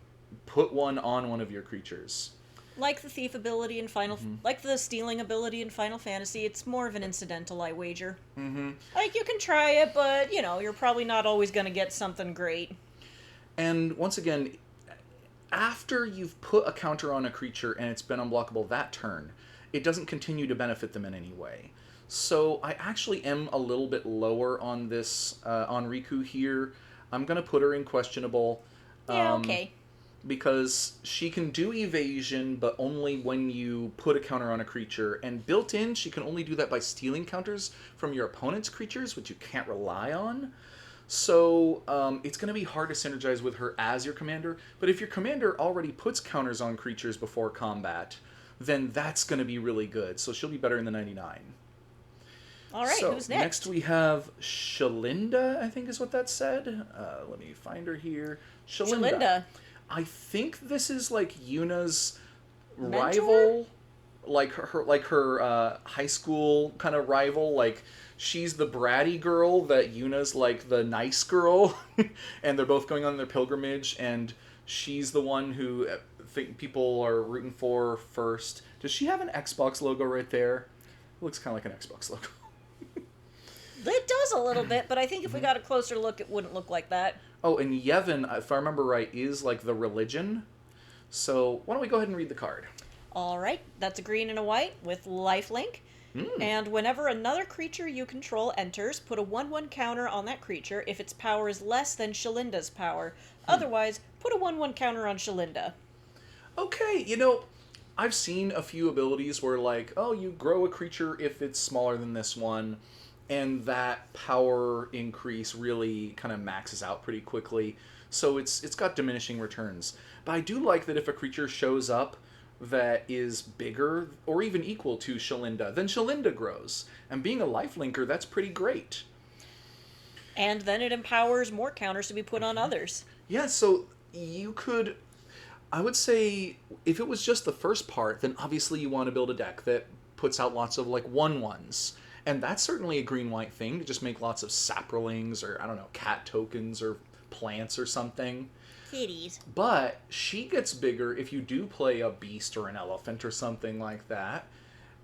put one on one of your creatures. Like the thief ability in like the stealing ability in Final Fantasy, it's more of an incidental, I wager. Mm-hmm. Like, you can try it, but, you're probably not always going to get something great. And once again, after you've put a counter on a creature and it's been unblockable that turn, it doesn't continue to benefit them in any way. So I actually am a little bit lower on this, on Riku here. I'm going to put her in questionable. Yeah, okay. Because she can do evasion, but only when you put a counter on a creature. And built in, she can only do that by stealing counters from your opponent's creatures, which you can't rely on. So it's going to be hard to synergize with her as your commander. But if your commander already puts counters on creatures before combat, then that's going to be really good. So she'll be better in the 99. All right, so, who's next? Next we have Shalinda, I think is what that said. Let me find her here. Shalinda. I think this is like Yuna's rival, like her high school kind of rival. Like, she's the bratty girl that Yuna's like the nice girl, and they're both going on their pilgrimage, and she's the one who think people are rooting for first. Does she have an Xbox logo right there? It looks kind of like an Xbox logo. It does a little bit, but I think if we got a closer look, it wouldn't look like that. Oh, and Yevon, if I remember right, is like the religion. So why don't we go ahead and read the card? All right, that's a green and a white with lifelink. And whenever another creature you control enters, put a 1/1 counter on that creature if its power is less than Shalinda's power. Otherwise, put a 1/1 counter on Shalinda. Okay, I've seen a few abilities where, like, oh, you grow a creature if it's smaller than this one, and that power increase really kind of maxes out pretty quickly. So it's got diminishing returns. But I do like that if a creature shows up that is bigger or even equal to Shalinda, then Shalinda grows. And being a lifelinker, that's pretty great. And then it empowers more counters to be put on others. Yeah, so you could... I would say if it was just the first part, then obviously you want to build a deck that puts out lots of, like, 1/1s. And that's certainly a green-white thing, to just make lots of saprolings or, I don't know, cat tokens or plants or something. Kitties. But she gets bigger if you do play a beast or an elephant or something like that.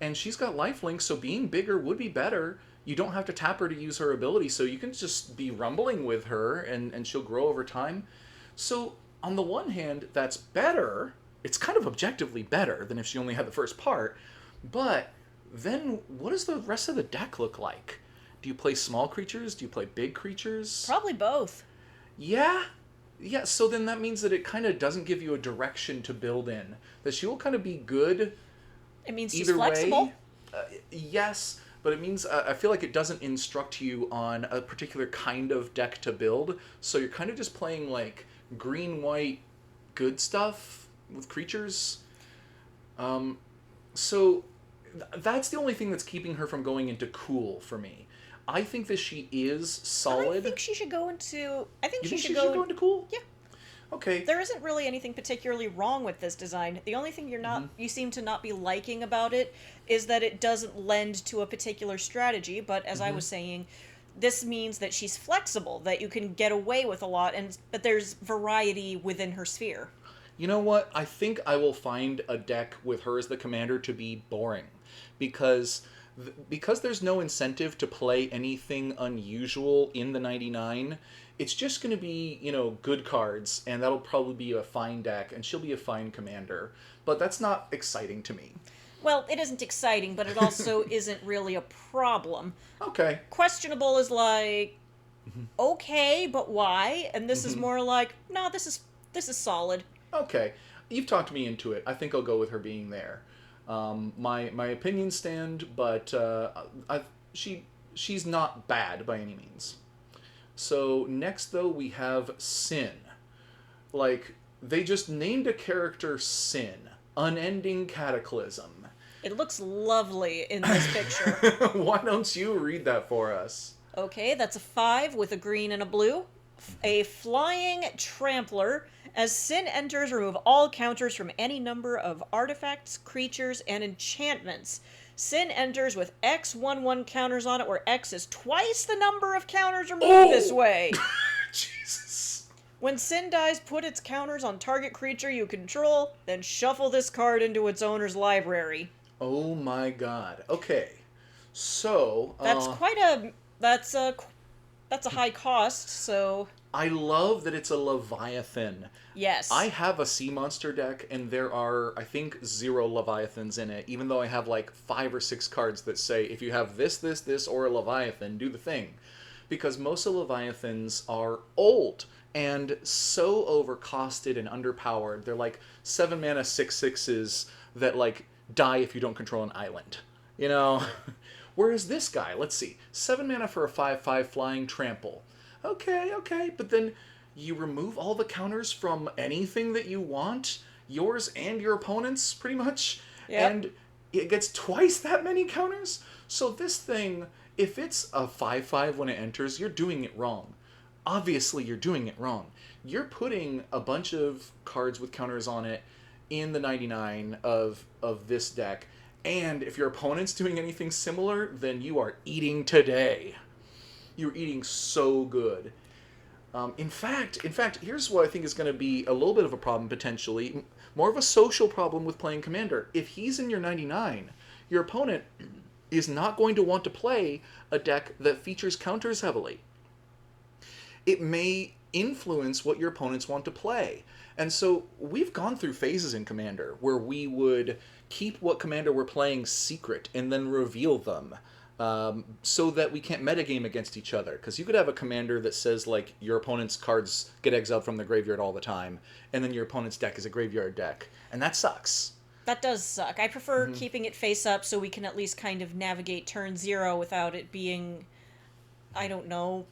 And she's got lifelink, so being bigger would be better. You don't have to tap her to use her ability, so you can just be rumbling with her and she'll grow over time. So, on the one hand, that's better. It's kind of objectively better than if she only had the first part. But then, what does the rest of the deck look like? Do you play small creatures? Do you play big creatures? Probably both. Yeah. Yeah, so then that means that it kind of doesn't give you a direction to build in. That she will kind of be good It means she's either flexible. way. Yes, but it means I feel like it doesn't instruct you on a particular kind of deck to build. So you're kind of just playing like green-white good stuff with creatures. So that's the only thing that's keeping her from going into cool for me. I think that she is solid. I think she should go into. I think You she think should she go. should go into cool? Yeah. Okay. There isn't really anything particularly wrong with this design. The only thing you seem to not be liking about it is that it doesn't lend to a particular strategy, but as I was saying, this means that she's flexible, that you can get away with a lot, and that there's variety within her sphere. You know what? I think I will find a deck with her as the commander to be boring. Because there's no incentive to play anything unusual in the 99, it's just going to be, good cards, and that'll probably be a fine deck, and she'll be a fine commander. But that's not exciting to me. Well, it isn't exciting, but it also isn't really a problem. Okay. Questionable is like, okay, but why? And this is more like, no, this is solid. Okay. You've talked me into it. I think I'll go with her being there. My opinions stand, but she's not bad by any means. So next, though, we have Sin. Like, they just named a character Sin. Unending Cataclysm. It looks lovely in this picture. Why don't you read that for us? Okay, that's a 5 with a green and a blue. A flying trampler. As Sin enters, remove all counters from any number of artifacts, creatures, and enchantments. Sin enters with X 1/1 counters on it, where X is twice the number of counters removed this way. Jesus. When Sin dies, put its counters on target creature you control, then shuffle this card into its owner's library. Oh my god. Okay. So, That's that's a high cost, so I love that it's a Leviathan. yes. I have a sea monster deck, and there are, I think, 0 Leviathans in it, even though I have like 5 or 6 cards that say, if you have this, or a Leviathan, do the thing. Because most of Leviathans are old, and so overcosted and underpowered. They're like 7 mana 6/6s that like die if you don't control an island. Whereas this guy, let's see, 7 mana for a 5/5 flying trample. Okay, but then you remove all the counters from anything that you want, yours and your opponent's, pretty much, Yep. and it gets twice that many counters? So this thing, if it's a 5/5 when it enters, you're doing it wrong. Obviously, you're doing it wrong. You're putting a bunch of cards with counters on it in the 99 of this deck, and if your opponent's doing anything similar, then you are eating today. You're eating so good. In fact, here's what I think is going to be a little bit of a problem, potentially. More of a social problem with playing Commander. If he's in your 99, your opponent is not going to want to play a deck that features counters heavily. It may influence what your opponents want to play. And so we've gone through phases in Commander where we would keep what Commander we're playing secret and then reveal them. So that we can't metagame against each other. Because you could have a commander that says, like, your opponent's cards get exiled from the graveyard all the time, and then your opponent's deck is a graveyard deck. And that sucks. That does suck. I prefer keeping it face up so we can at least kind of navigate turn 0 without it being, I don't know,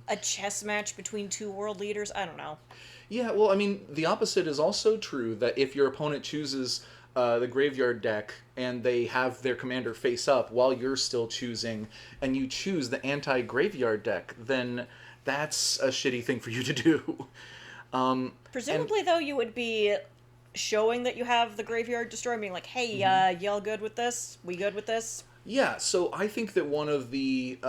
a chess match between 2 world leaders. I don't know. Yeah, well, I mean, the opposite is also true, that if your opponent chooses the graveyard deck and they have their commander face up while you're still choosing, and you choose the anti-graveyard deck, then that's a shitty thing for you to do. Presumably, though, you would be showing that you have the graveyard destroyer, being like, hey, y'all good with this? We good with this? Yeah, so I think that one of the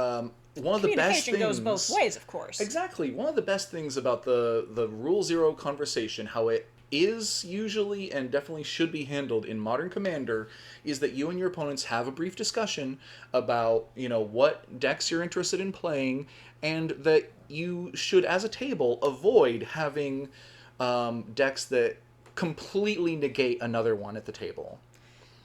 one of the best Communication goes things... both ways, of course. Exactly. One of the best things about the Rule Zero conversation, how it is usually and definitely should be handled in modern Commander, is that you and your opponents have a brief discussion about, what decks you're interested in playing, and that you should, as a table, avoid having decks that completely negate another one at the table.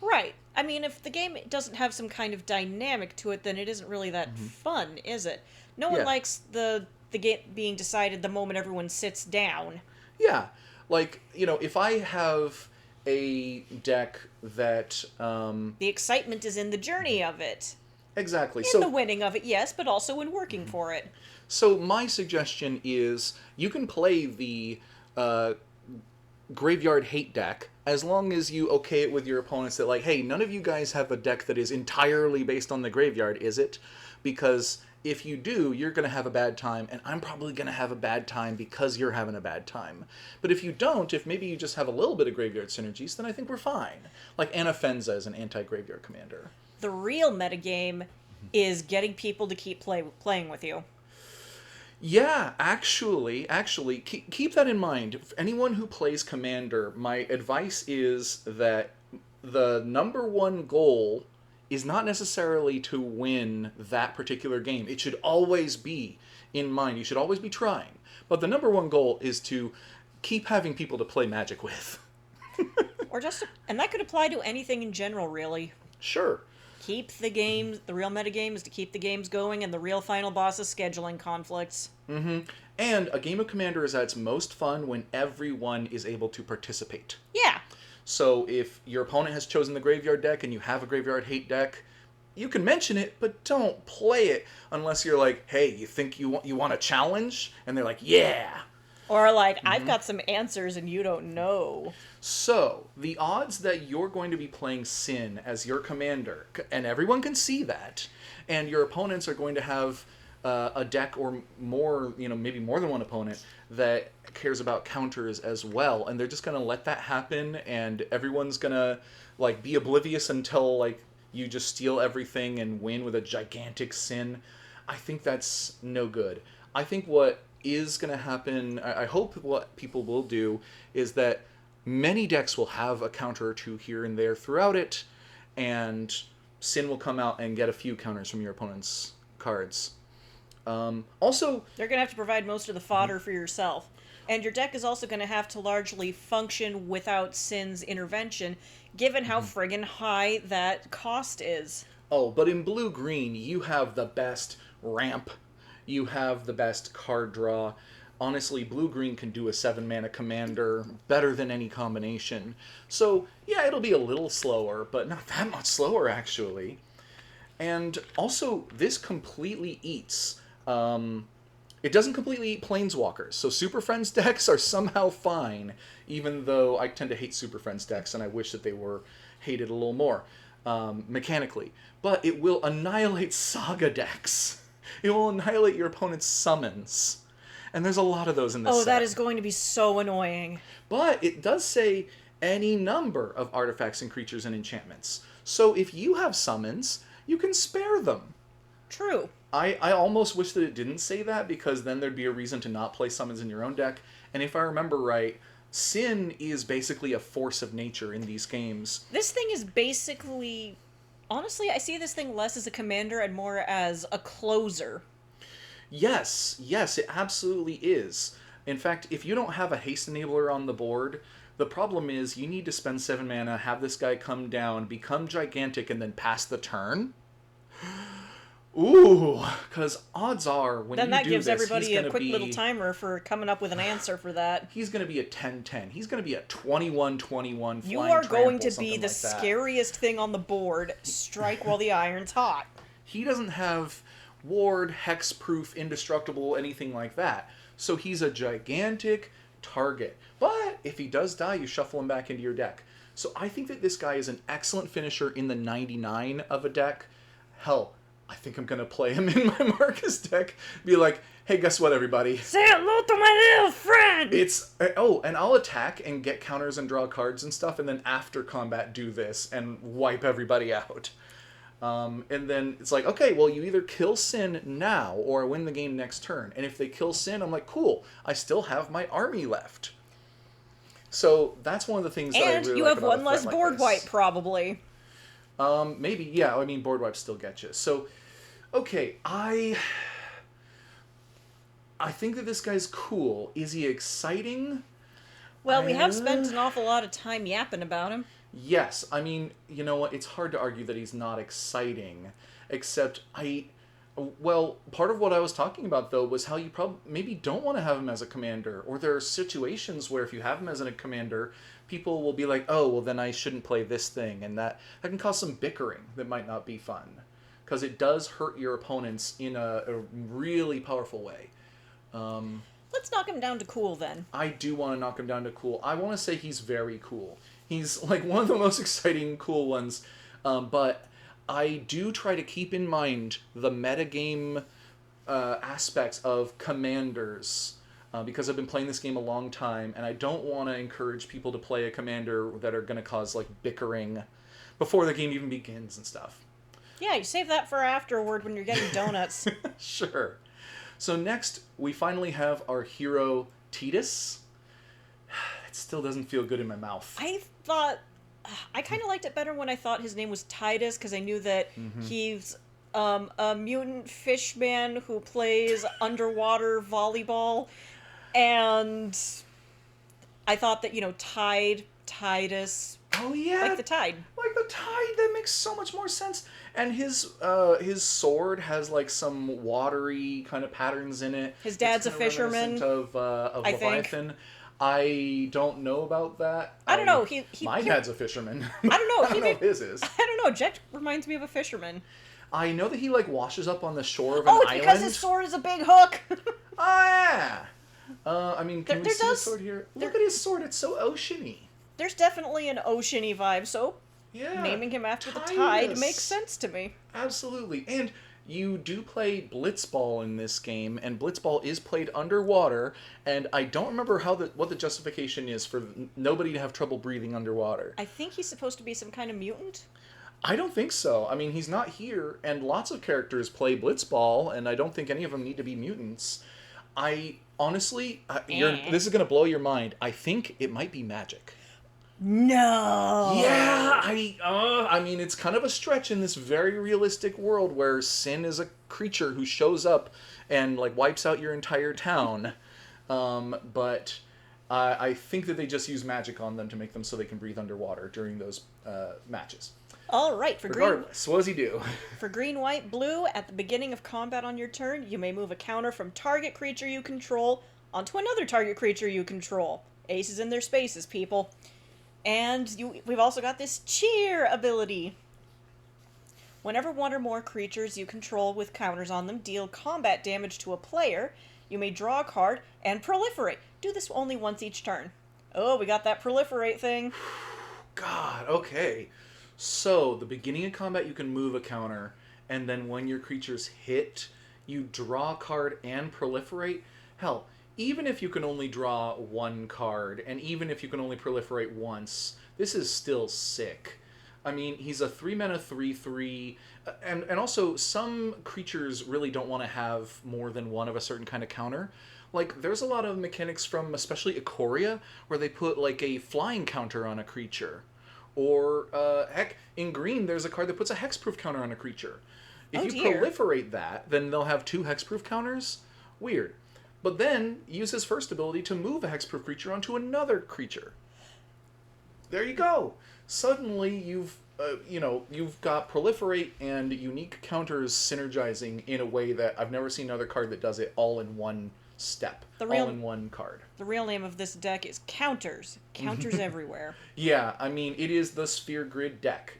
Right. I mean, if the game doesn't have some kind of dynamic to it, then it isn't really that fun, is it? No one likes the game being decided the moment everyone sits down. Yeah. Like, if I have a deck that... The excitement is in the journey of it. Exactly. In the winning of it, yes, but also in working for it. So my suggestion is you can play the Graveyard Hate deck as long as you okay it with your opponents that, like, hey, none of you guys have a deck that is entirely based on the graveyard, is it? Because if you do, you're going to have a bad time, and I'm probably going to have a bad time because you're having a bad time. But if you don't, if maybe you just have a little bit of graveyard synergies, then I think we're fine. Like Anafenza is an anti-graveyard commander. The real metagame is getting people to keep playing with you. Yeah, actually, keep that in mind. Anyone who plays Commander, my advice is that the number one goal is not necessarily to win that particular game. It should always be in mind. You should always be trying. But the number one goal is to keep having people to play Magic with. And that could apply to anything in general, really. Sure. Keep the games, the real metagame is to keep the games going, and the real final boss is scheduling conflicts. Mm-hmm. And a game of Commander is at its most fun when everyone is able to participate. Yeah. So if your opponent has chosen the Graveyard deck and you have a Graveyard Hate deck, you can mention it, but don't play it unless you're like, hey, you think you want a challenge? And they're like, yeah. Or like, I've got some answers and you don't know. So, the odds that you're going to be playing Sin as your commander, and everyone can see that, and your opponents are going to have a deck or more, maybe more than one opponent, that cares about counters as well, and they're just going to let that happen, and everyone's going to, like, be oblivious until, like, you just steal everything and win with a gigantic Sin. I think that's no good. I think what is going to happen, I hope what people will do, is that many decks will have a counter or two here and there throughout it, and Sin will come out and get a few counters from your opponent's cards. Also... They're going to have to provide most of the fodder for yourself. And your deck is also going to have to largely function without Sin's intervention, given how friggin' high that cost is. Oh, but in blue-green, you have the best ramp. You have the best card draw. Honestly, blue-green can do a 7-mana commander better than any combination. So, yeah, it'll be a little slower, but not that much slower, actually. And also, this completely eats... it doesn't completely eat Planeswalkers, so Super Friends decks are somehow fine, even though I tend to hate Super Friends decks, and I wish that they were hated a little more, mechanically. But it will annihilate Saga decks. It will annihilate your opponent's summons. And there's a lot of those in this set. That is going to be so annoying. But it does say any number of artifacts and creatures and enchantments. So if you have summons, you can spare them. True. I almost wish that it didn't say that, because then there'd be a reason to not play summons in your own deck. And if I remember right, Sin is basically a force of nature in these games. This thing is basically... Honestly, I see this thing less as a commander and more as a closer. Yes, it absolutely is. In fact, if you don't have a haste enabler on the board, the problem is you need to spend 7 mana, have this guy come down, become gigantic, and then pass the turn. Ooh, because odds are when then you that do gives this, everybody a quick little timer for coming up with an answer for that. He's going to be a 10-10. He's going to be a 21-21 You are going to be the like scariest thing on the board. Strike while the iron's hot. He doesn't have ward, hexproof, indestructible, anything like that. So he's a gigantic target. But if he does die, you shuffle him back into your deck. So I think that this guy is an excellent finisher in the 99 of a deck. Hell, I think I'm going to play him in my Marcus deck. Be like, hey, guess what, everybody? Say hello to my little friend! And I'll attack and get counters and draw cards and stuff, and then after combat do this and wipe everybody out. And then it's like, okay, well, you either kill Sin now or win the game next turn. And if they kill Sin, I'm like, cool, I still have my army left. So that's one of the things that I And really you like have about one a less threat like board this. wipe, probably. Maybe, yeah. I mean, board wipes still get you. So, okay, I think that this guy's cool. Is he exciting? Well, we have spent Uh, an awful lot of time yapping about him. Yes, I mean, you know what? It's hard to argue that he's not exciting, except well, part of what I was talking about though was how you probably maybe don't want to have him as a commander, or there are situations where if you have him as a commander, people will be like, "Oh, well, then I shouldn't play this thing," and that can cause some bickering that might not be fun, because it does hurt your opponents in a really powerful way. Let's knock him down to cool then. I do want to knock him down to cool. I want to say he's very cool. He's like one of the most exciting cool ones, but I do try to keep in mind the metagame aspects of commanders because I've been playing this game a long time, and I don't want to encourage people to play a commander that are going to cause like bickering before the game even begins and stuff. Yeah, you save that for afterward when you're getting donuts. Sure. So next, we finally have our hero Titus. It still doesn't feel good in my mouth. I kind of liked it better when I thought his name was Titus, because I knew that he's a mutant fishman who plays underwater volleyball, and I thought that, Titus, Oh yeah, like the tide. like the tide. That makes so much more sense. And his sword has like some watery kind of patterns in it. His dad's It's a kinda fisherman, reminiscent of I think. Leviathan. I don't know about that. I don't know. My dad's a fisherman. I don't know. I don't know if his is. I don't know. Jet reminds me of a fisherman. I know that he like washes up on the shore of an Oh, it's island. because his sword is a big hook. Oh yeah. I mean, can we There see his does- sword here? there- Look at his sword. It's so oceany. There's definitely an oceany vibe, so Yeah. naming him after the Titus. tide makes sense to me. Absolutely. And you do play blitzball in this game, and blitzball is played underwater, and I don't remember what the justification is for nobody to have trouble breathing underwater. I think he's supposed to be some kind of mutant. I don't think so. I mean, he's not here, and lots of characters play blitzball, and I don't think any of them need to be mutants. I honestly, this is going to blow your mind. I think it might be magic. No. Yeah, I mean, it's kind of a stretch in this very realistic world where Sin is a creature who shows up and like wipes out your entire town. But I think that they just use magic on them to make them so they can breathe underwater during those matches. All right, Regardless, what does he do? for green, white, blue, at the beginning of combat on your turn, you may move a counter from target creature you control onto another target creature you control. Aces in their spaces, people. And we've also got this cheer ability. Whenever one or more creatures you control with counters on them deal combat damage to a player, you may draw a card and proliferate. Do this only once each turn. Oh, we got that proliferate thing. God, okay. So, the beginning of combat, you can move a counter, and then when your creatures hit, you draw a card and proliferate. Hell, even if you can only draw one card, and even if you can only proliferate once, this is still sick. I mean, he's a 3-mana 3/3, and also some creatures really don't want to have more than one of a certain kind of counter. Like, there's a lot of mechanics from especially Ikoria where they put like a flying counter on a creature. Or, heck, in green, there's a card that puts a hexproof counter on a creature. If you proliferate that, then they'll have 2 hexproof counters. Weird. But then, use his first ability to move a hexproof creature onto another creature. There you go. Suddenly, you've got proliferate and unique counters synergizing in a way that I've never seen another card that does it all in one step. All in one card. The real name of this deck is Counters. Counters everywhere. Yeah, I mean, it is the Sphere Grid deck.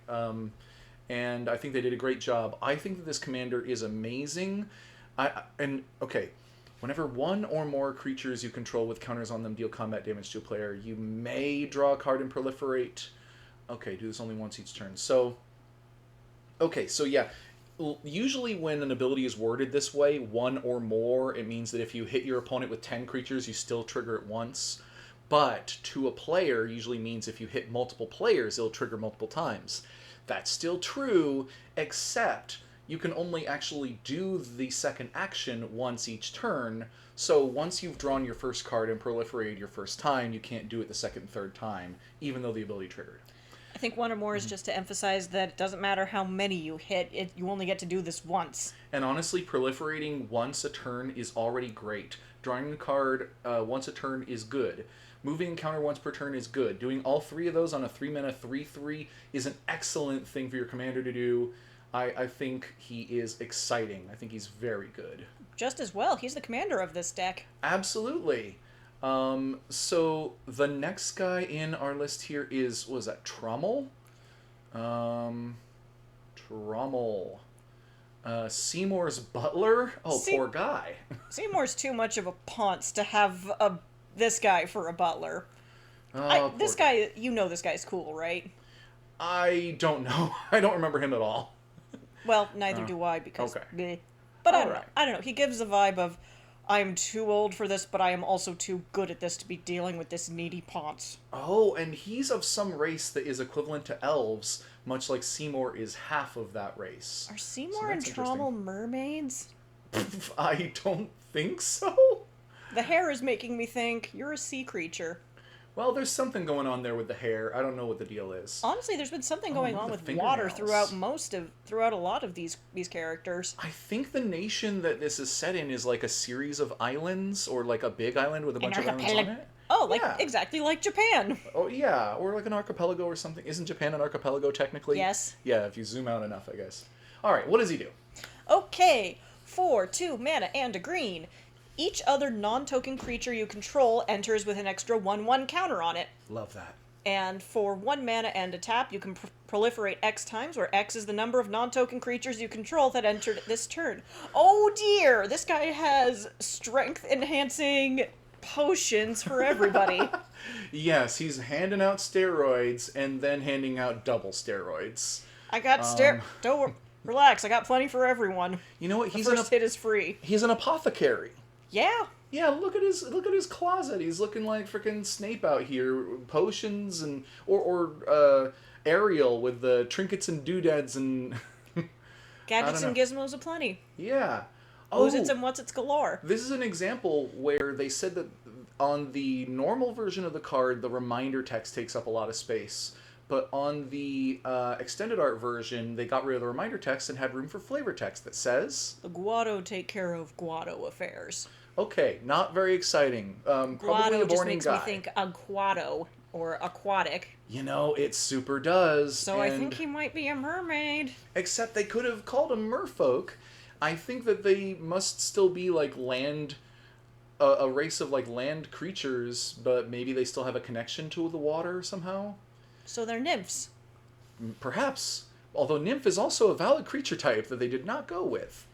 And I think they did a great job. I think that this commander is amazing. Whenever one or more creatures you control with counters on them deal combat damage to a player, you may draw a card and proliferate. Okay, do this only once each turn. So yeah. Usually when an ability is worded this way, one or more, it means that if you hit your opponent with 10 creatures, you still trigger it once. But to a player, usually means if you hit multiple players, it'll trigger multiple times. That's still true, except you can only actually do the second action once each turn. So once you've drawn your first card and proliferated your first time, you can't do it the second and third time, even though the ability triggered. I think one or more is just to emphasize that it doesn't matter how many you hit, you only get to do this once. And honestly, proliferating once a turn is already great. Drawing a card once a turn is good. Moving and counter once per turn is good. Doing all three of those on a 3-mana 3/3 is an excellent thing for your commander to do. I think he is exciting. I think he's very good. Just as well, he's the commander of this deck. Absolutely. So the next guy in our list here was that Trommel? Trommel. Seymour's butler? Oh, poor guy. Seymour's too much of a ponce to have this guy for a butler. This guy, you know this guy's cool, right? I don't know. I don't remember him at all. Well, neither do I, because... Okay. Bleh. But I don't know. He gives the vibe of, I am too old for this, but I am also too good at this to be dealing with this needy ponce. Oh, and he's of some race that is equivalent to elves, much like Seymour is half of that race. Are Seymour and Trommel mermaids? I don't think so. The hair is making me think you're a sea creature. Well, there's something going on there with the hair. I don't know what the deal is. Honestly, there's been something going on with water throughout a lot of these characters. I think the nation that this is set in is like a series of islands, or like a big island with a bunch of islands on it. Oh, exactly like Japan. Oh, yeah, or like an archipelago or something. Isn't Japan an archipelago technically? Yes. Yeah, if you zoom out enough, I guess. All right, what does he do? Okay, for 2 mana and a green. Each other non-token creature you control enters with an extra 1/1 counter on it. Love that. And for 1 mana and a tap, you can proliferate X times, where X is the number of non-token creatures you control that entered this turn. Oh dear! This guy has strength-enhancing potions for everybody. Yes, he's handing out steroids and then handing out double steroids. I got Don't relax, I got plenty for everyone. You know what? The first hit is free. He's an apothecary. Yeah. Yeah, look at his closet. He's looking like freaking Snape out here. Potions and or Ariel with the trinkets and doodads and gadgets and gizmos aplenty. Yeah. Who's-its and what's-its galore. This is an example where they said that on the normal version of the card, the reminder text takes up a lot of space. But on the extended art version, they got rid of the reminder text and had room for flavor text that says... The Guado take care of Guado affairs. Okay, not very exciting. Probably Guado a boring just makes guy. me think aquado, or aquatic. You know, it super does. So I think he might be a mermaid. Except they could have called him merfolk. I think that they must still be like land... a race of like land creatures, but maybe they still have a connection to the water somehow. So they're nymphs. Perhaps. Although nymph is also a valid creature type that they did not go with.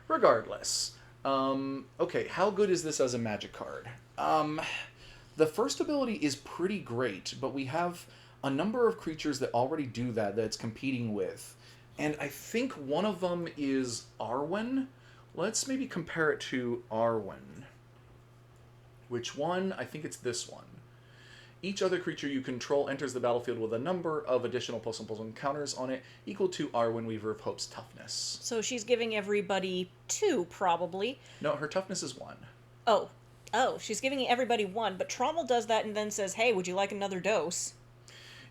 Regardless. Okay, how good is this as a magic card? The first ability is pretty great, but we have a number of creatures that already do that it's competing with. And I think one of them is Arwen. Let's maybe compare it to Arwen. Which one? I think it's this one. Each other creature you control enters the battlefield with a number of additional +1/+1 encounters on it, equal to Arwen, Weaver of Hope's toughness. So she's giving everybody 2, probably. No, her toughness is 1. Oh, she's giving everybody 1, but Trommel does that and then says, hey, would you like another dose?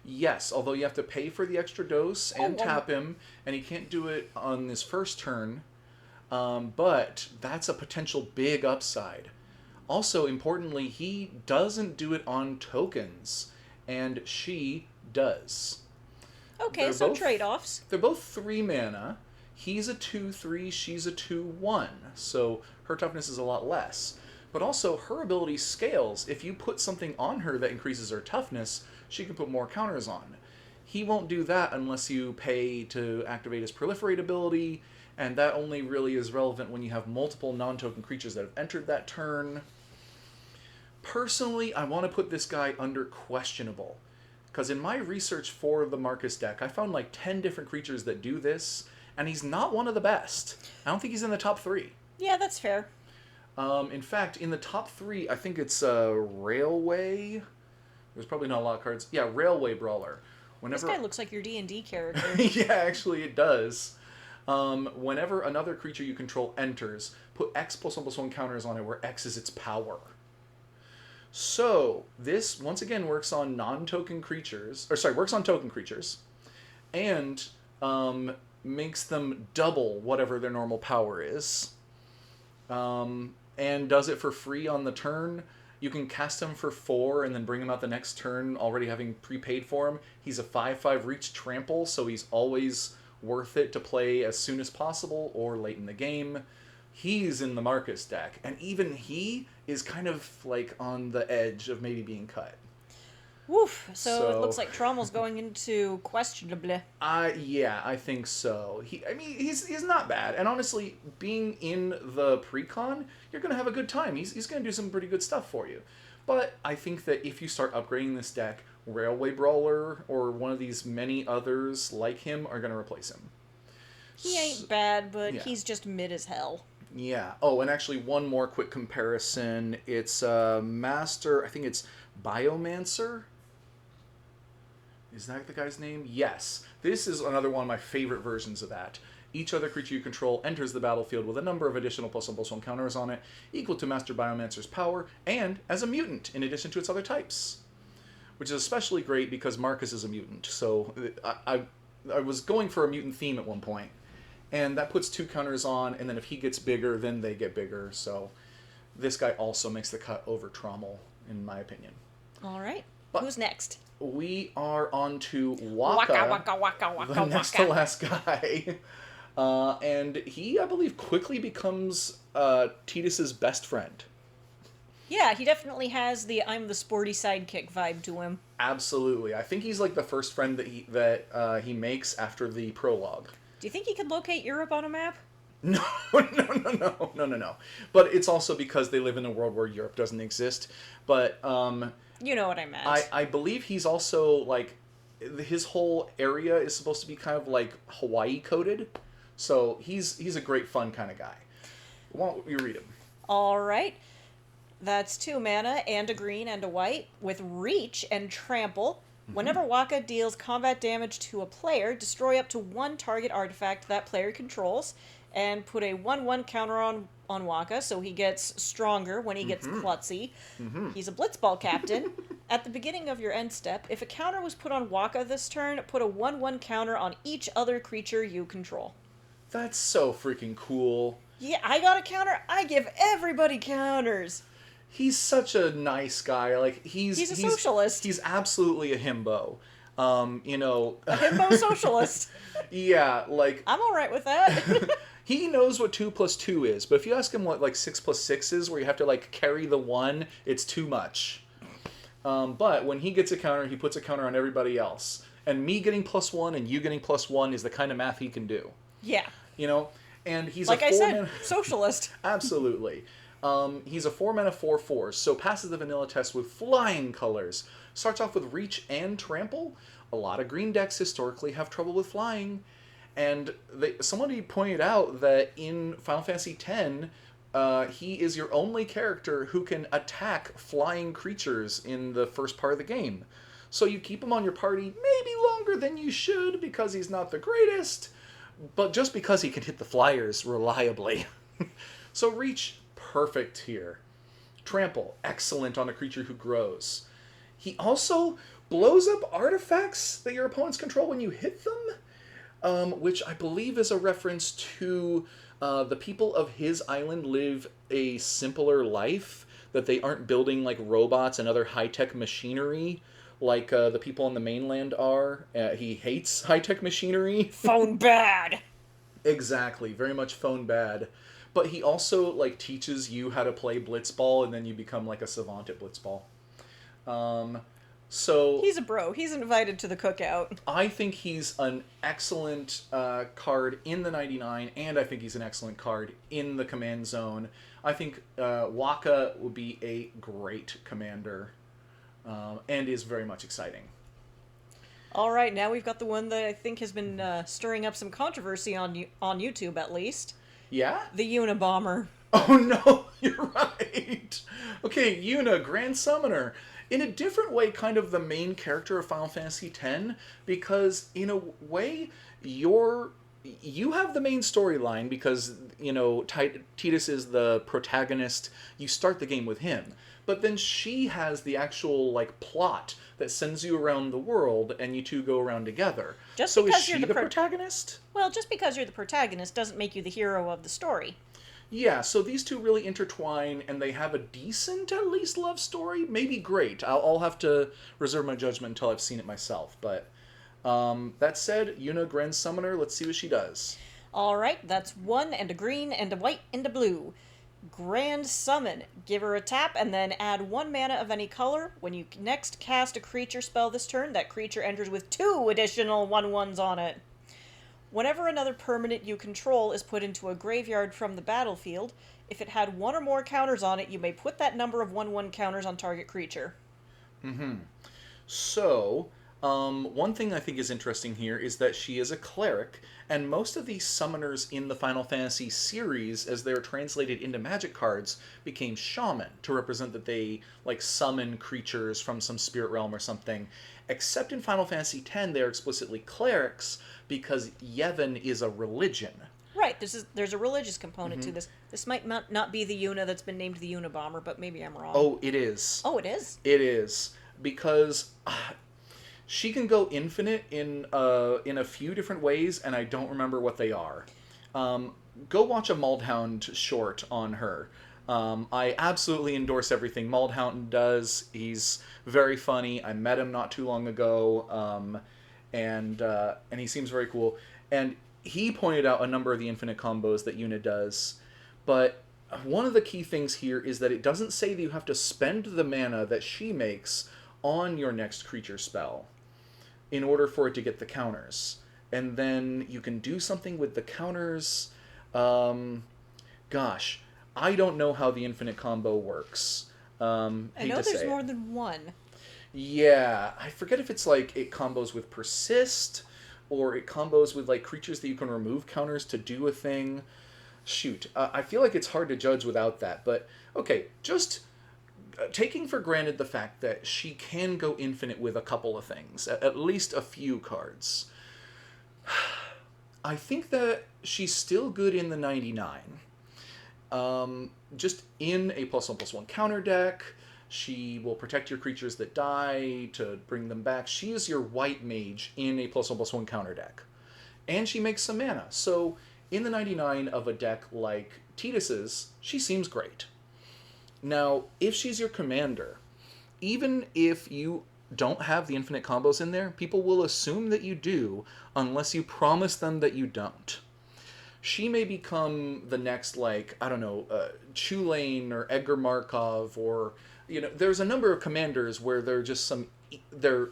Yes, although you have to pay for the extra dose and tap him, and he can't do it on his first turn, but that's a potential big upside. Also, importantly, he doesn't do it on tokens, and she does. Okay, so trade-offs. They're both 3 mana. He's a 2/3, she's a 2/1, so her toughness is a lot less. But also, her ability scales. If you put something on her that increases her toughness, she can put more counters on. He won't do that unless you pay to activate his proliferate ability, and that only really is relevant when you have multiple non-token creatures that have entered that turn. Personally, I want to put this guy under questionable, because in my research for the Marcus deck, I found like 10 different creatures that do this, and he's not one of the best. I don't think he's in the top 3. Yeah, that's fair. In fact, in the top 3, I think it's Railway. There's probably not a lot of cards. Yeah, Railway Brawler. This Whenever guy looks like your D&D character. yeah, actually it does. Whenever another creature you control enters, put X +1/+1 counters on it, where X is its power. So this once again works on non-token creatures, or sorry, works on token creatures, and makes them double whatever their normal power is. And does it for free on the turn. You can cast him for 4 and then bring him out the next turn, already having prepaid for him. He's a 5/5 reach trample, so he's always worth it to play as soon as possible or late in the game. He's in the Marcus deck, and even he is kind of like on the edge of maybe being cut. Woof. So it looks like Trommel's going into questionable. Yeah, I think so. He's not bad, and honestly, being in the pre-con, you're gonna have a good time. He's gonna do some pretty good stuff for you. But I think that if you start upgrading this deck, Railway Brawler or one of these many others like him are gonna replace him. He ain't bad, but yeah. he's just mid as hell. Yeah. Oh, and actually, one more quick comparison. It's Master. I think it's Biomancer. Is that the guy's name? Yes. This is another one of my favorite versions of that. Each other creature you control enters the battlefield with a number of additional +1/+1 counters on it, equal to Master Biomancer's power, and as a mutant, in addition to its other types. Which is especially great because Marcus is a mutant, so I was going for a mutant theme at one point. And that puts 2 counters on, and then if he gets bigger, then they get bigger, so this guy also makes the cut over Trommel, in my opinion. Alright. But who's next? We are on to Waka, the next to last guy. And he, I believe, quickly becomes Tidus's best friend. Yeah, he definitely has the I'm the sporty sidekick vibe to him. Absolutely. I think he's like the first friend that he makes after the prologue. Do you think he could locate Europe on a map? No. But it's also because they live in a world where Europe doesn't exist. But you know what I meant. I believe he's also like his whole area is supposed to be kind of like Hawaii coded. So he's a great fun kind of guy. Why don't you read him? All right. That's 2 mana and a green and a white with reach and trample. Whenever Waka deals combat damage to a player, destroy up to 1 target artifact that player controls, and put a 1/1 counter on Waka, so he gets stronger when he gets klutzy. He's a blitzball captain. At the beginning of your end step, if a counter was put on Waka this turn, put a 1/1 counter on each other creature you control. That's so freaking cool. Yeah, I got a counter. I give everybody counters. He's such a nice guy. Like he's a socialist. He's absolutely a himbo. You know, a himbo socialist. Yeah, like I'm all right with that. He knows what 2 + 2 is, but if you ask him what like 6 + 6 is, where you have to like carry the 1, it's too much. But when he gets a counter, he puts a counter on everybody else. And me getting +1 and you getting +1 is the kind of math he can do. Yeah. You know, and he's like a 4 mana... socialist. Absolutely. He's a 4 mana 4/4, so passes the vanilla test with flying colors. Starts off with reach and trample. A lot of green decks historically have trouble with flying. And somebody pointed out that in Final Fantasy X, he is your only character who can attack flying creatures in the first part of the game. So you keep him on your party maybe longer than you should because he's not the greatest, but just because he can hit the flyers reliably. So reach, perfect here. Trample, excellent on a creature who grows. He also blows up artifacts that your opponents control when you hit them, which I believe is a reference to the people of his island live a simpler life, that they aren't building like robots and other high-tech machinery like the people on the mainland are. He hates high-tech machinery. Phone bad! Exactly, very much phone bad. But he also like teaches you how to play blitzball, and then you become like a savant at blitzball. So he's a bro. He's invited to the cookout. I think he's an excellent card in the 99, and I think he's an excellent card in the command zone. I think Waka would be a great commander, and is very much exciting. All right, now we've got the one that I think has been stirring up some controversy on YouTube, at least. Yeah? The Unabomber. Oh no, you're right. Okay, Una, Grand Summoner. in a different way, kind of the main character of Final Fantasy X, because in a way, you have the main storyline because Titus is the protagonist. You start the game with him, but then she has the actual like plot that sends you around the world, and you two go around together. Just So is because she you're the protagonist? Well, just because you're the protagonist doesn't make you the hero of the story. Yeah, so these two really intertwine, and they have a decent, at least, love story. Maybe great. I'll have to reserve my judgment until I've seen it myself. But that said, Yuna Grand Summoner, let's see what she does. Alright, that's 1 and a green and a white and a blue. Grand Summon. Give her a tap and then add 1 mana of any color. When you next cast a creature spell this turn, that creature enters with 2 additional 1/1s on it. Whenever another permanent you control is put into a graveyard from the battlefield, if it had 1 or more counters on it, you may put that number of 1/1 counters on target creature. So, one thing I think is interesting here is that she is a cleric, and most of these summoners in the Final Fantasy series, as they're translated into magic cards, became shaman to represent that they like summon creatures from some spirit realm or something. Except in Final Fantasy X, they're explicitly clerics because Yevon is a religion. Right, there's a religious component to this. This might not be the Yuna that's been named the Unabomber, but maybe I'm wrong. Oh, it is. Oh, it is? It is. Because she can go infinite in a few different ways, and I don't remember what they are. Go watch a Maldhound short on her. I absolutely endorse everything Maldhound does. He's very funny. I met him not too long ago, and he seems very cool. And he pointed out a number of the infinite combos that Yuna does, but one of the key things here is that it doesn't say that you have to spend the mana that she makes on your next creature spell in order for it to get the counters. And then you can do something with the counters. Gosh, I don't know how the infinite combo works. I know there's more than one. Yeah, I forget if it's like it combos with persist, or it combos with like creatures that you can remove counters to do a thing. Shoot, I feel like it's hard to judge without that. But okay, just taking for granted the fact that she can go infinite with a couple of things, at least a few cards. I think that she's still good in the 99. Just in a +1/+1 counter deck, she will protect your creatures that die to bring them back. She is your white mage in a +1/+1 counter deck. And she makes some mana. So in the 99 of a deck like Titus's, she seems great. Now, if she's your commander, even if you don't have the infinite combos in there, people will assume that you do unless you promise them that you don't. She may become the next, like, I don't know, Chulane or Edgar Markov, or, there's a number of commanders where they're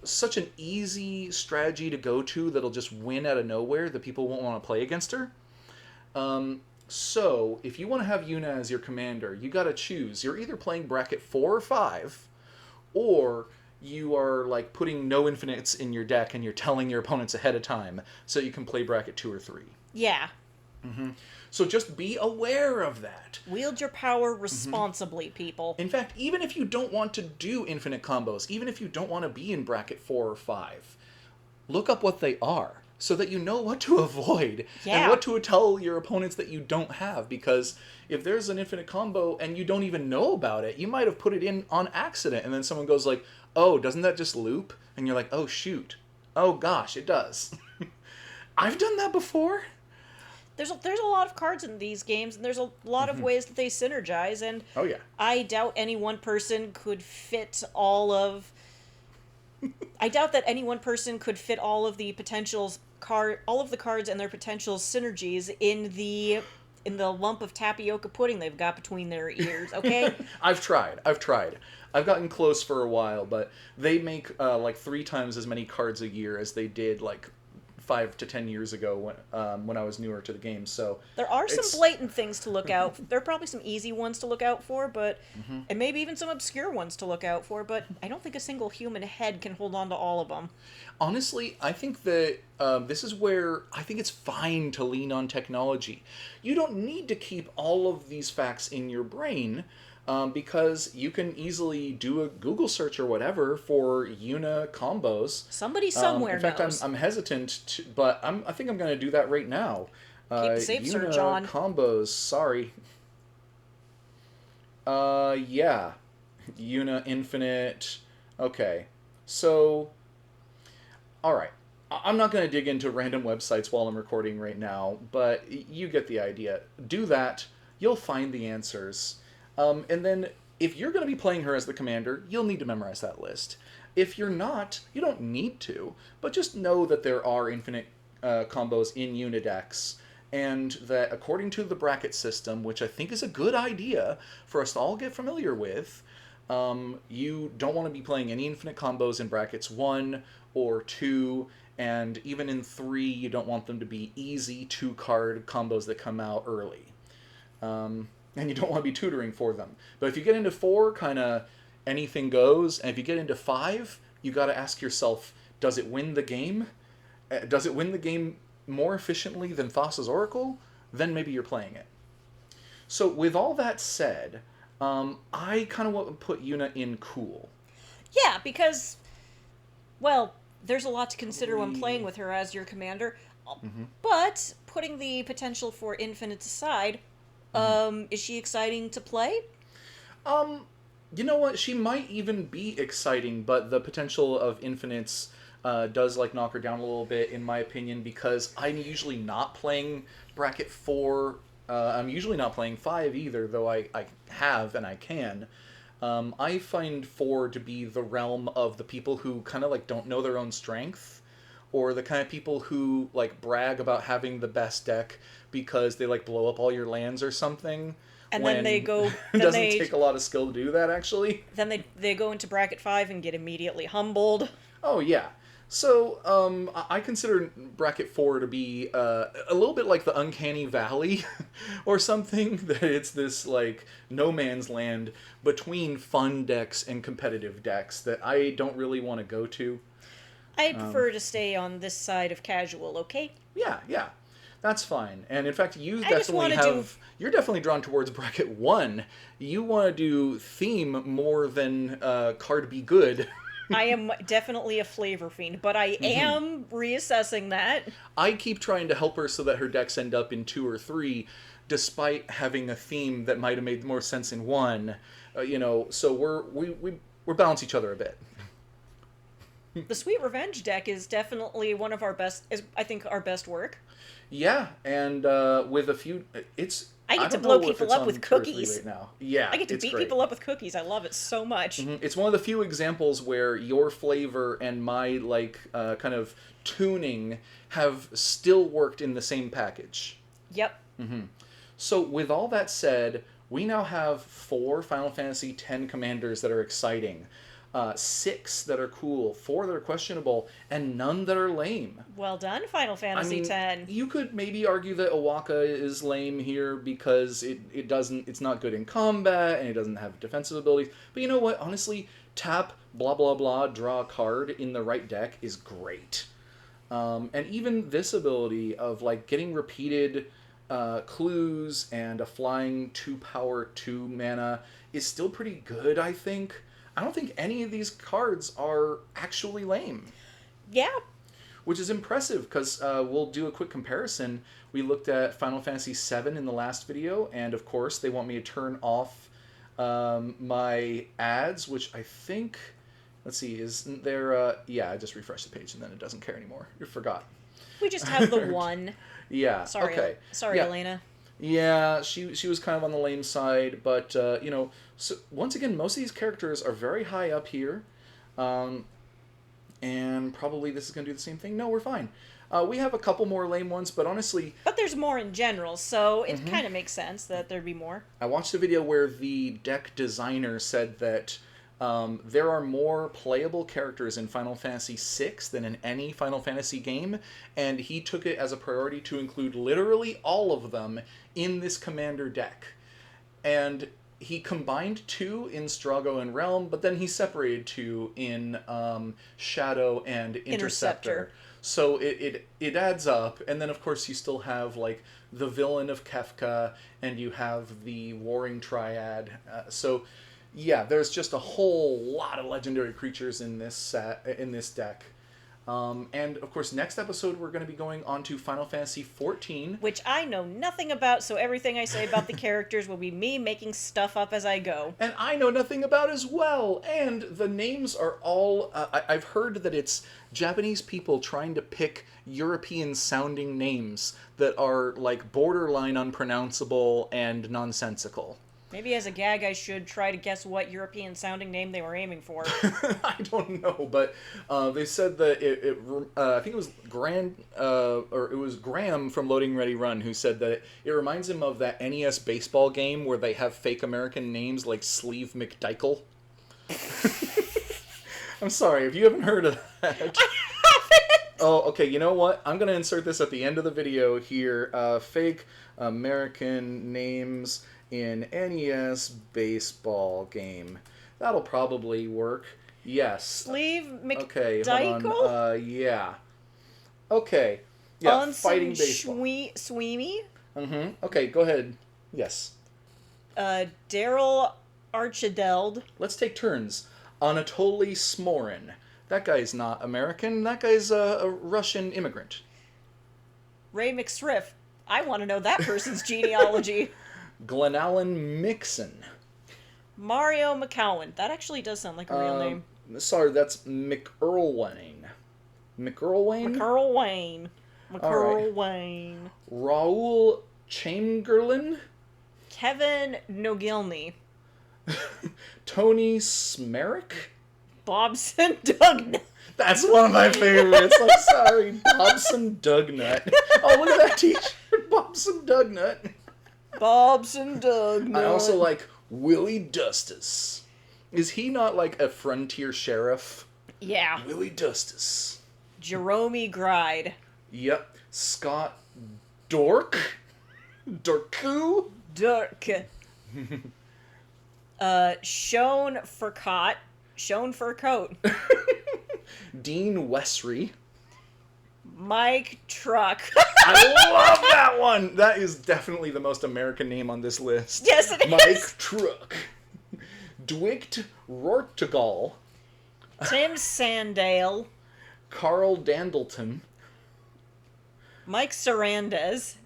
such an easy strategy to go to that'll just win out of nowhere that people won't want to play against her. So, if you want to have Yuna as your commander, you gotta choose. You're either playing bracket 4 or 5, or you are, like, putting no infinites in your deck and you're telling your opponents ahead of time so you can play bracket 2 or 3. Yeah. So just be aware of that. Wield your power responsibly, people. In fact, even if you don't want to do infinite combos, even if you don't want to be in bracket 4 or 5, look up what they are so that you know what to avoid and what to tell your opponents that you don't have. Because if there's an infinite combo and you don't even know about it, you might have put it in on accident, and then someone goes like, oh, doesn't that just loop? And you're like, oh, shoot. Oh, gosh, it does. I've done that before. There's a lot of cards in these games, and there's a lot of ways that they synergize, and oh yeah, I doubt any one person could fit all of. I doubt that any one person could fit all of the all of the cards and their potential synergies in the lump of tapioca pudding they've got between their ears. Okay. I've tried. I've gotten close for a while, but they make like 3 times as many cards a year as they did like 5 to 10 years ago when I was newer to the game. So there are some blatant things to look out. There are probably some easy ones to look out for, but and maybe even some obscure ones to look out for. But I don't think a single human head can hold on to all of them. Honestly, I think that this is where I think it's fine to lean on technology. You don't need to keep all of these facts in your brain. because you can easily do a Google search or whatever for Yuna combos. Somebody somewhere In fact, knows. I'm hesitant, but I think I'm going to do that right now. Keep the safe search Yuna on. combos, sorry. Yeah. Yuna Infinite. Okay. So, alright. I'm not going to dig into random websites while I'm recording right now, but you get the idea. Do that, you'll find the answers. And then, if you're going to be playing her as the commander, you'll need to memorize that list. If you're not, you don't need to, but just know that there are infinite combos in Unidex, and that according to the bracket system, which I think is a good idea for us to all get familiar with, you don't want to be playing any infinite combos in brackets 1 or 2, and even in 3, you don't want them to be easy 2-card combos that come out early. And you don't want to be tutoring for them. But if you get into 4, kind of anything goes, and if you get into 5, you got to ask yourself, does it win the game? Does it win the game more efficiently than Thassa's Oracle? Then maybe you're playing it. So with all that said, I kind of want to put Yuna in cool. Yeah, because, well, there's a lot to consider when playing with her as your commander. But putting the potential for infinite aside, is she exciting to play? You know what? She might even be exciting, but the potential of infinites does like knock her down a little bit, in my opinion, because I'm usually not playing bracket 4. I'm usually not playing 5 either, though I have and I can. I find 4 to be the realm of the people who kind of like don't know their own strength, or the kind of people who like brag about having the best deck because they like blow up all your lands or something. And then they go. It doesn't take a lot of skill to do that, actually. Then they go into bracket 5 and get immediately humbled. Oh yeah. So I consider bracket 4 to be a little bit like the Uncanny Valley, or something. That it's this like no man's land between fun decks and competitive decks that I don't really want to go to. I prefer to stay on this side of casual. Okay. Yeah. That's fine. And in fact, you I just definitely wanna do- you're definitely drawn towards bracket 1. You want to do theme more than card be good. I am definitely a flavor fiend, but I am reassessing that. I keep trying to help her so that her decks end up in 2 or 3, despite having a theme that might have made more sense in 1. So we're balance each other a bit. The Sweet Revenge deck is definitely one of our best, is I think our best work. Yeah, and with a few, I get to don't blow know if people it's up on with 2 or 3 cookies. right now. Yeah, I get to it's beat great. people up with cookies. I love it so much. It's one of the few examples where your flavor and my kind of tuning have still worked in the same package. Yep. So with all that said, we now have 4 Final Fantasy X commanders that are exciting, 6 that are cool, 4 that are questionable, and none that are lame. Well done, Final Fantasy X. You could maybe argue that Owaka is lame here because it's not good in combat and it doesn't have defensive abilities. But you know what? Honestly, tap, blah, blah, blah, draw a card in the right deck is great. And even this ability of like getting repeated clues and a flying 2-power 2 mana is still pretty good, I think. I don't think any of these cards are actually lame. Yeah. Which is impressive, because we'll do a quick comparison. We looked at Final Fantasy VII in the last video, and of course they want me to turn off my ads, which I think, let's see, isn't there, yeah, I just refreshed the page and then it doesn't care anymore. You forgot. We just have the one. Yeah, Sorry, okay. Sorry, Yeah. Elena. Yeah, she was kind of on the lame side, but, so once again, most of these characters are very high up here, and probably this is going to do the same thing. No, we're fine. We have a couple more lame ones, but honestly... But there's more in general, so it kind of makes sense that there'd be more. I watched a video where the deck designer said that there are more playable characters in Final Fantasy VI than in any Final Fantasy game, and he took it as a priority to include literally all of them in this commander deck. And he combined 2 in Strago and Realm, but then he separated 2 in Shadow and Interceptor. So it adds up, and then of course you still have like the villain of Kefka, and you have the warring triad. So, yeah, there's just a whole lot of legendary creatures in this deck. And of course, next episode we're going to be going on to Final Fantasy XIV, which I know nothing about, so everything I say about the characters will be me making stuff up as I go. and I know nothing about as well. And the names are all I've heard that it's Japanese people trying to pick European sounding names that are like borderline unpronounceable and nonsensical. Maybe as a gag I should try to guess what European sounding name they were aiming for. I don't know, but they said that I think it was or it was Graham from Loading Ready Run who said that it reminds him of that NES baseball game where they have fake American names like Sleeve McDykel. I'm sorry, if you haven't heard of that. I haven't! Oh, okay, you know what? I'm going to insert this at the end of the video here. Fake American names in NES baseball game. That'll probably work. Yes. Sleeve McDykel? Okay, hold on. Yeah. Okay. Yeah, on fighting some baseball. Sweemy? Mm-hmm. Okay, go ahead. Yes. Daryl Archideld. Let's take turns. Anatoly Smorin. That guy's not American. That guy's a Russian immigrant. Ray McSriff. I want to know that person's genealogy. Glenallen Mixon. Mario McCowan. That actually does sound like a real name. Sorry, that's McErlwain. McErlwain? McErlwain. Right. Wayne. Raoul Chamberlain? Kevin Nogilny. Tony Smerick? Bobson Dugnut. That's one of my favorites. I'm sorry. Bobson Dugnut. Oh, look at that t-shirt. Bobson Dugnut. Bobson Dugnut. I also like Willie Dustus. Is he not like a frontier sheriff? Yeah. Willie Dustus. Jerome Gride. Yep. Scott Dork? Dorku? Dirk. Sean Furcott. Sean Furcoat. Dean Wesry. Mike Truck. I love that one! That is definitely the most American name on this list. Yes, it is. Mike Truck. Dwigt Rortegal. Tim Sandale. Carl Dandleton. Mike Cernandez.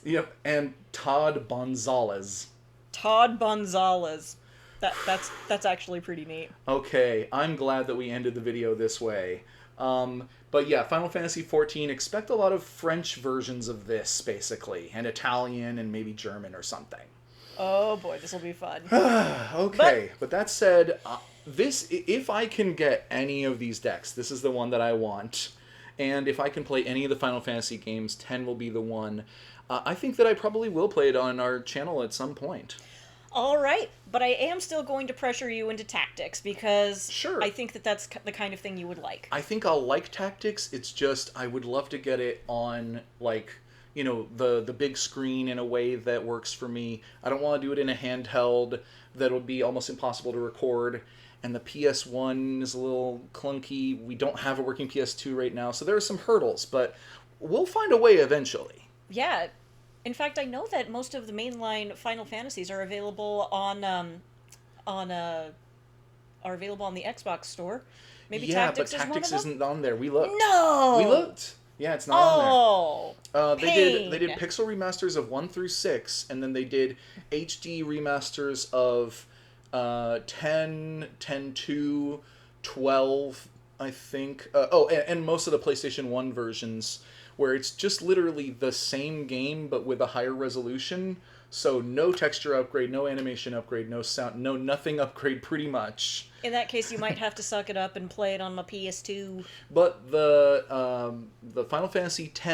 Yep, and Todd Bonzales. Todd Bonzales. That's actually pretty neat. Okay, I'm glad that we ended the video this way. But yeah, Final Fantasy XIV, expect a lot of French versions of this, basically, and Italian and maybe German or something. Oh boy, this will be fun. Okay, but that said, if I can get any of these decks, this is the one that I want. And if I can play any of the Final Fantasy games, 10 will be the one. I think that I probably will play it on our channel at some point. All right, but I am still going to pressure you into tactics because Sure. I think that that's the kind of thing you would like. I think I'll like tactics. It's just I would love to get it on like, you know, the big screen in a way that works for me. I don't want to do it in a handheld that would be almost impossible to record. And the PS1 is a little clunky. We don't have a working PS2 right now, so there are some hurdles, but we'll find a way eventually. Yeah. In fact, I know that most of the mainline Final Fantasies are available on the Xbox store. Maybe Yeah, Tactics but is one Tactics of them? isn't on there. We looked. No. We looked. Yeah, it's not on there. Oh. They did pain. pixel remasters of 1 through 6, and then they did HD remasters of 10, 10.2, 12, I think. And most of the PlayStation 1 versions, where it's just literally the same game but with a higher resolution. So no texture upgrade, no animation upgrade, no sound, no nothing upgrade pretty much. In that case, you might have to suck it up and play it on my PS2. But the Final Fantasy X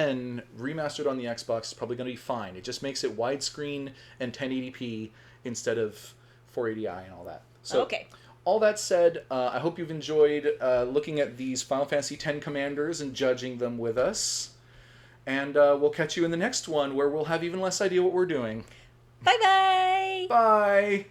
remastered on the Xbox is probably going to be fine. It just makes it widescreen and 1080p instead of 480i and all that. So, okay. All that said, I hope you've enjoyed looking at these Final Fantasy X commanders and judging them with us. And we'll catch you in the next one where we'll have even less idea what we're doing. Bye-bye! Bye!